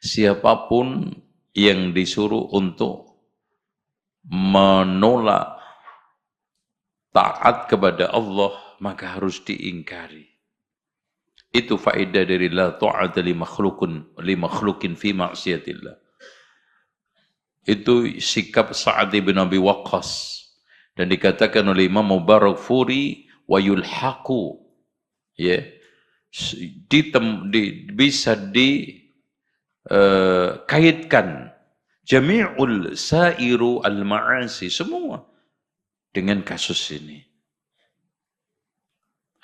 Siapapun yang disuruh untuk menolak taat kepada Allah, maka harus diingkari. Itu faedah dari la ta'ata li makhlukin fi ma'siyatillah. Itu sikap Sa'ad bin Abi Waqqas. Dan dikatakan oleh Imam Mubarakfuri wa yulhaqu, ya, bisa dikaitkan jami'ul sa'iru al-ma'asi, semua dengan kasus ini.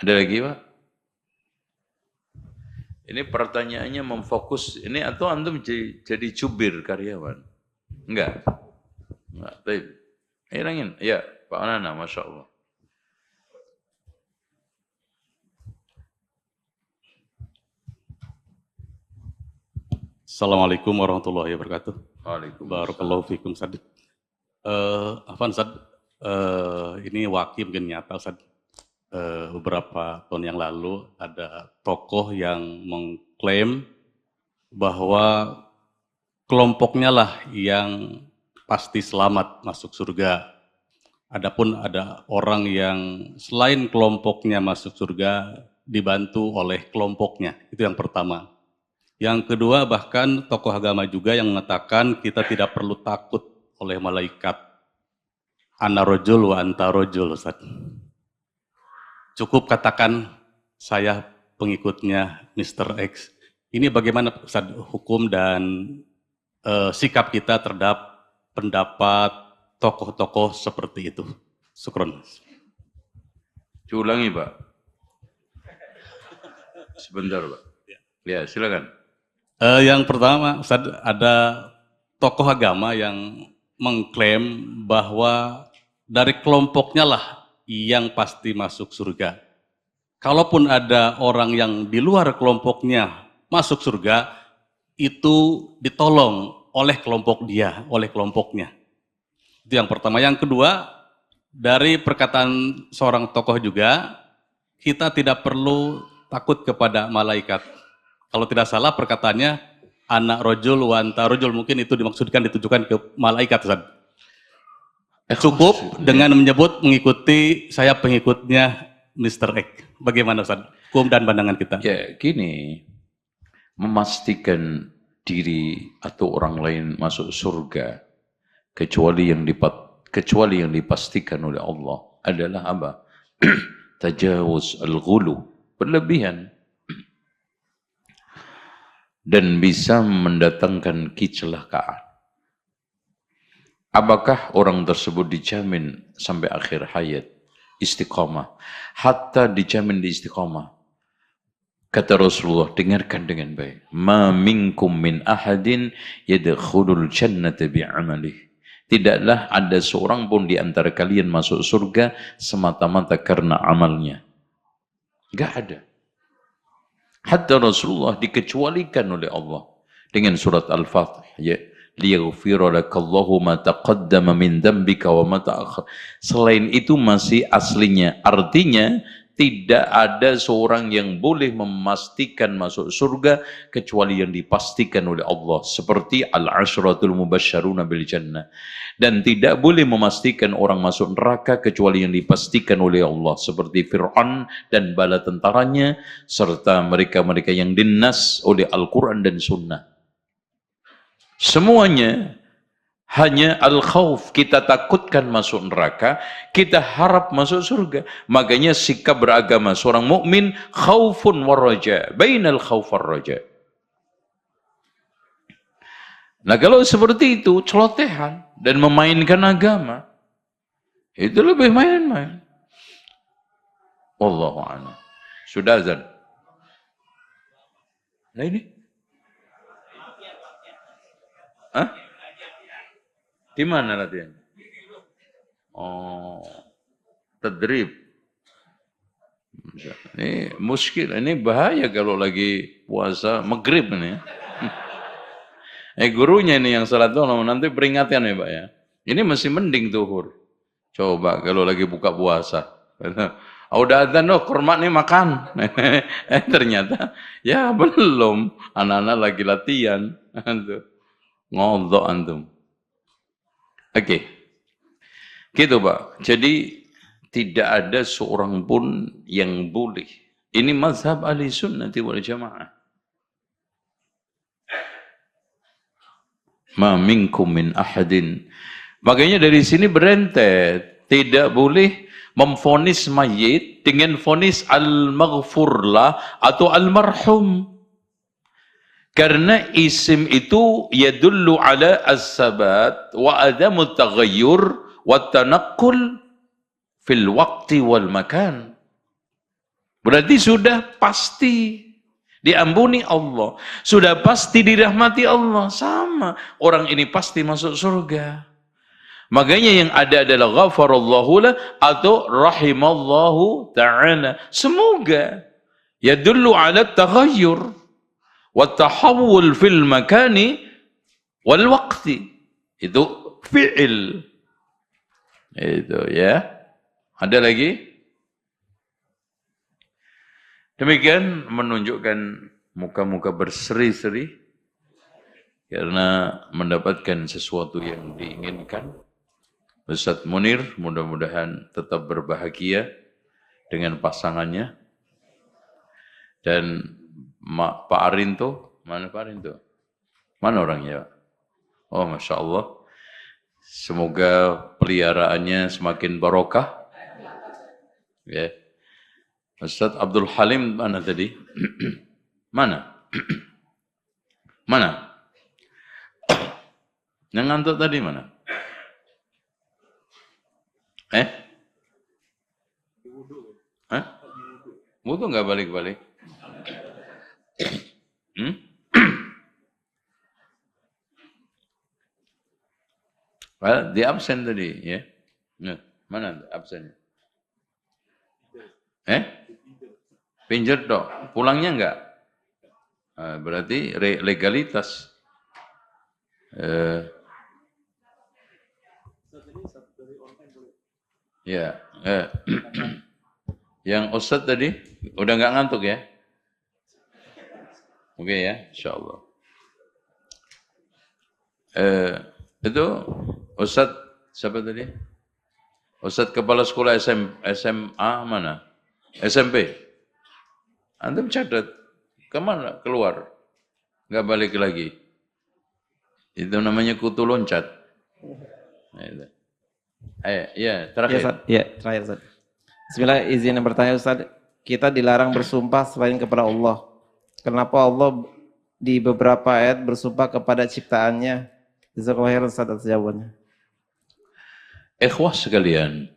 Ada lagi, Pak? Ini pertanyaannya memfokus ini atau antum jadi jubir karyawan? Enggak. Enggak, baik. Hilangin. Ya, Pak Nana, Masya Allah. Assalamualaikum warahmatullahi wabarakatuh. Waalaikumsalam. Barakallahu fikum, Ustaz. Afwan, Ustaz. Ini wakil mungkin nyata, Ustaz. Beberapa tahun yang lalu ada tokoh yang mengklaim bahwa kelompoknya lah yang pasti selamat masuk surga. Adapun ada orang yang selain kelompoknya masuk surga dibantu oleh kelompoknya. Itu yang pertama. Yang kedua, bahkan tokoh agama juga yang mengatakan kita tidak perlu takut oleh malaikat. Ana rojul wa anta rojul, Ustaz. Cukup katakan saya pengikutnya Mr. X. Ini bagaimana, Ustaz, hukum dan sikap kita terhadap pendapat tokoh-tokoh seperti itu? Syukron. Diulangi, Pak. Sebentar, Pak. Ya, silakan. Yang pertama, Ustaz, ada tokoh agama yang mengklaim bahwa dari kelompoknya lah yang pasti masuk surga. Kalaupun ada orang yang di luar kelompoknya masuk surga, itu ditolong oleh kelompok dia, oleh kelompoknya. Itu yang pertama. Yang kedua, dari perkataan seorang tokoh juga, kita tidak perlu takut kepada malaikat. Kalau tidak salah perkataannya, anak rojul wa anta rojul, mungkin itu ditujukan ke malaikat, Ustaz. Cukup dengan menyebut mengikuti saya pengikutnya Mr. X. Bagaimana, Ustaz? Hukum dan pandangan kita. Ya, gini, memastikan diri atau orang lain masuk surga kecuali yang dipastikan oleh Allah adalah apa? Tajawuz al-ghulu, berlebihan, dan bisa mendatangkan kecelakaan. Apakah orang tersebut dijamin sampai akhir hayat istiqamah? Hatta dijamin di istiqamah. Kata Rasulullah, dengarkan dengan baik. Ma minkum min ahadin yadkhulul jannata bi'amalih. Tidaklah ada seorang pun di antara kalian masuk surga semata-mata karena amalnya. Enggak ada. Hatta Rasulullah dikecualikan oleh Allah dengan surat Al-Fatih, ya, liyaghfira lakallahu ma taqaddama min dzambika wa ma ta'akhkhar. Selain itu masih aslinya, artinya tidak ada seorang yang boleh memastikan masuk surga kecuali yang dipastikan oleh Allah, seperti al-ashratul mubasysyaruna bil jannah. Dan tidak boleh memastikan orang masuk neraka kecuali yang dipastikan oleh Allah, seperti Fir'aun dan bala tentaranya, serta mereka-mereka yang dinas oleh Al-Quran dan Sunnah. Semuanya hanya al-khawf, kita takutkan masuk neraka, kita harap masuk surga. Makanya sikap beragama seorang mukmin khaufun wa raja, bainal khauf war raja. Nah, kalau seperti itu celotehan dan memainkan agama, itu lebih main-main. Wallahu a'lam. Sudah azan. Nah ini? Hah? Di mana latihan? Oh, tadrib. Ini muskil, ini bahaya kalau lagi puasa maghrib ini. Gurunya ini yang salat doang, nanti peringatan ya Pak ya. Ini masih mending zuhur. Coba kalau lagi buka puasa. Udah adzan loh, kurma nih makan. Ternyata ya belum. Anak-anak lagi latihan. Ngodok antum. Oke. Gitu Pak. Jadi tidak ada seorang pun yang boleh. Ini mazhab ahli sunnati wal jamaah. Ma minkum min ahadin. Makanya dari sini berentet. Tidak boleh memvonis mayit dengan vonis al-maghfurlah atau al-marhum. Karena isim itu yadullu ala as-sabat wa adamu taghayyur wa tanaqqul fil waqti wal makan. Berarti sudah pasti diampuni Allah. Sudah pasti dirahmati Allah. Sama. Orang ini pasti masuk surga. Makanya yang ada adalah ghafarallahu lah atau rahimallahu ta'ala. Semoga yadullu ala taghayyur wa tahawul fil makani wal waqti. Itu fi'il. Itu ya. Ada lagi? Demikian menunjukkan muka-muka berseri-seri karena mendapatkan sesuatu yang diinginkan. Ustaz Munir mudah-mudahan tetap berbahagia dengan pasangannya. Dan Pak Arinto, mana Pak Arinto? Mana orangnya? Oh Masya Allah. Semoga peliharaannya semakin barokah. Ya. Ustaz Abdul Halim mana tadi? Mana? Mana? Yang ngantuk tadi mana? Wudu nggak balik-balik? Well, di absen tadi, ya. Mana absennya? Pinjat dok, pulangnya enggak? Berarti legalitas. Ya, yang Ustadz tadi udah enggak ngantuk ya? Oke ya, insyaallah. Itu Ustadz siapa tadi? Ustadz kepala sekolah SMA mana? SMP. Antum catat, kemana keluar? Nggak balik lagi. Itu namanya kutu loncat. Ya, terakhir. Terakhir Ustaz. Bismillah, izin bertanya Ustaz. Kita dilarang bersumpah selain kepada Allah. Kenapa Allah di beberapa ayat bersumpah kepada ciptaannya? Jazakallahu khairan Ustaz atas jawabannya. Ikhwah sekalian,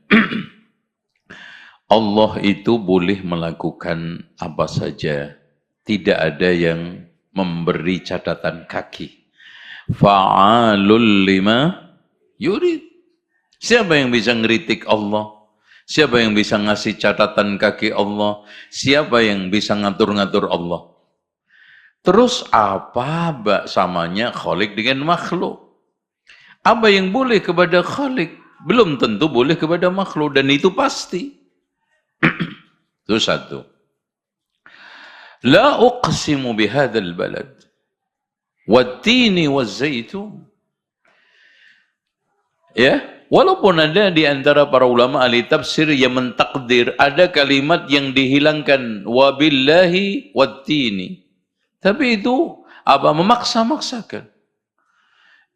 Allah itu boleh melakukan apa saja. Tidak ada yang memberi catatan kaki. Fa'alul lima yurid. Siapa yang bisa ngeritik Allah? Siapa yang bisa ngasih catatan kaki Allah? Siapa yang bisa ngatur-ngatur Allah? Terus apa samanya Khalik dengan makhluk? Apa yang boleh kepada Khalik? Belum tentu boleh kepada makhluk. Dan itu pasti. Itu satu. La uqsimu bihadzal balad wattini wazzaitun. Ya, walaupun ada di antara para ulama ahli tafsir yang mentakdir ada kalimat yang dihilangkan wabillahi wattini. Tapi itu apa memaksa-maksakan.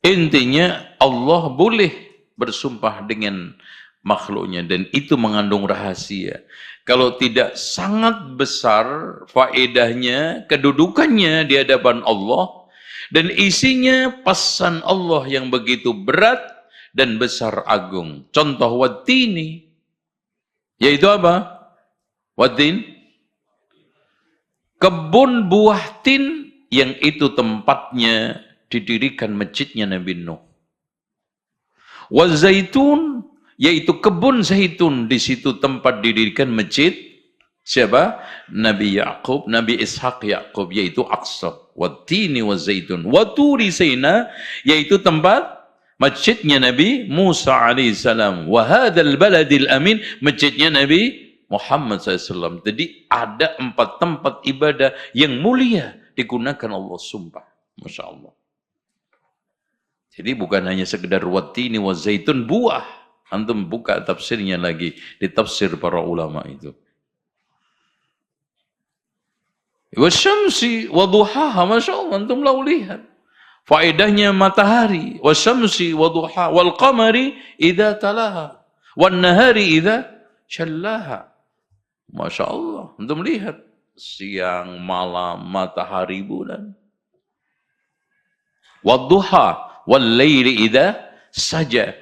Intinya Allah boleh bersumpah dengan makhluknya dan itu mengandung rahasia. Kalau tidak sangat besar faedahnya, kedudukannya di hadapan Allah dan isinya pesan Allah yang begitu berat dan besar agung. Contoh wattini, yaitu apa? Wattin, kebun buah tin yang itu tempatnya didirikan masjidnya Nabi Nuh. Wa zaitun, yaitu kebun zaitun. Di situ tempat didirikan masjid. Siapa? Nabi Yaqub, Nabi Ishaq Yaqub, yaitu Aqsa. Wa tini wa zaitun. Wa turi Sina, yaitu tempat masjidnya Nabi Musa alaihissalam. Wa hadzal baladil amin, masjidnya Nabi Muhammad SAW. Jadi ada 4 tempat ibadah yang mulia digunakan Allah, sumpah. Masya Allah. Jadi bukan hanya sekedar watini wa zaitun, buah. Antum buka tafsirnya lagi, di tafsir para ulama itu. Wasyamsi wa duhaha, Masya Allah, antum lau lihat. Faedahnya matahari, wasyamsi wa duhaha, wal qamari idha talaha, wan nahari idha syallaha. Masya Allah, antum lihat. Siang, malam, matahari, bulan. Wadduha wal-laili idza saja.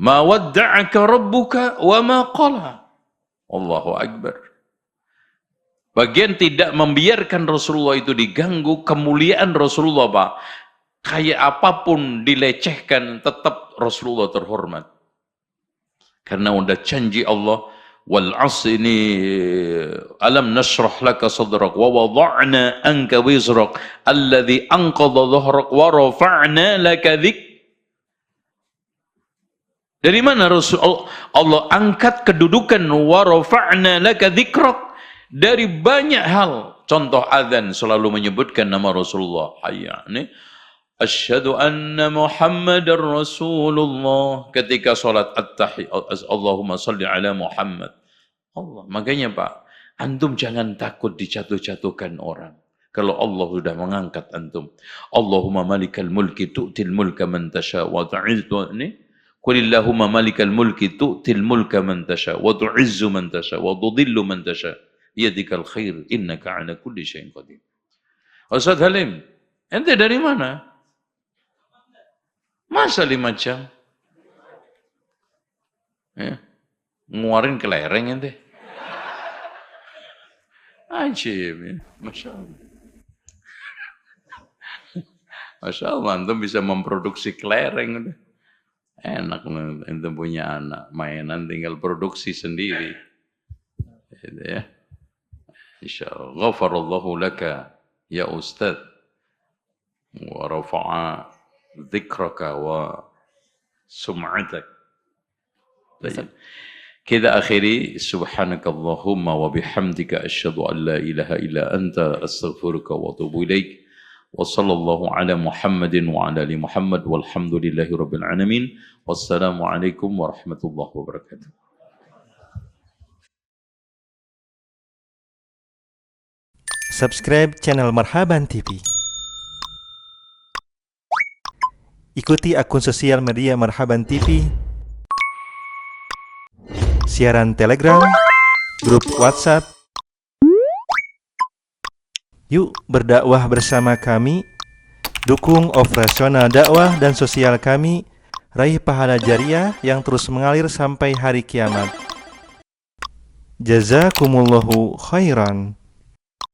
Ma wadda'aka rabbuka wa ma qala. Allahu akbar. Bagian tidak membiarkan Rasulullah itu diganggu, kemuliaan Rasulullah, Pak. Kayak apapun dilecehkan, tetap Rasulullah terhormat. Karena udah janji Allah, wal 'asri, alam nashrah laka sadrak wa wada'na anka wizrak alladhi anqadha dhahrak wa rafa'na laka dhikrak. Dari mana Allah angkat kedudukan wa rafa'na laka dhikrak? Dari banyak hal. Contoh azan selalu menyebutkan nama Rasulullah. Hayya, ini asyhadu anna Muhammadar Rasulullah. Ketika salat at-tahiyat, Allahumma salli ala Muhammad. Allah. Makanya Pak, antum jangan takut dijatuh-jatuhkan orang. Kalau Allah sudah mengangkat antum. Allahumma malikal mulki tu'til mulka man tasha wa tu'izzu, ini qulillahumma malikal mulki tu'til mulka man tasha wa tu'izzu man tasha wa tudhillu man tasha biyadikal khair innaka ala kulli syai'in qadir. Ustaz Halim, ente dari mana? Masa 5 jam? Ya. Nguarin kelereng ente. Ajib ya. Masya Allah. Masya Allah, antum bisa memproduksi kelereng. Enak ente punya anak. Mainan tinggal produksi sendiri. Gitu ya. Insyaallah. Ghafarallahu laka ya Ustaz. Wa rafa'a dzikraka wa sum'atak. Baik. Kita akhiri, subhanakallahumma wa bihamdika asyhadu an la ilaha illa anta astaghfiruka wa atubu ilaik. Wa sallallahu ala Muhammadin wa ala ali Muhammad walhamdulillahi rabbil alamin. Wassalamu alaikum warahmatullahi wabarakatuh. Subscribe channel Marhaban TV. Ikuti akun sosial media Marhaban TV, siaran Telegram, grup WhatsApp. Yuk berdakwah bersama kami, dukung operasional dakwah dan sosial kami, raih pahala jariah yang terus mengalir sampai hari kiamat. Jazakumullahu khairan.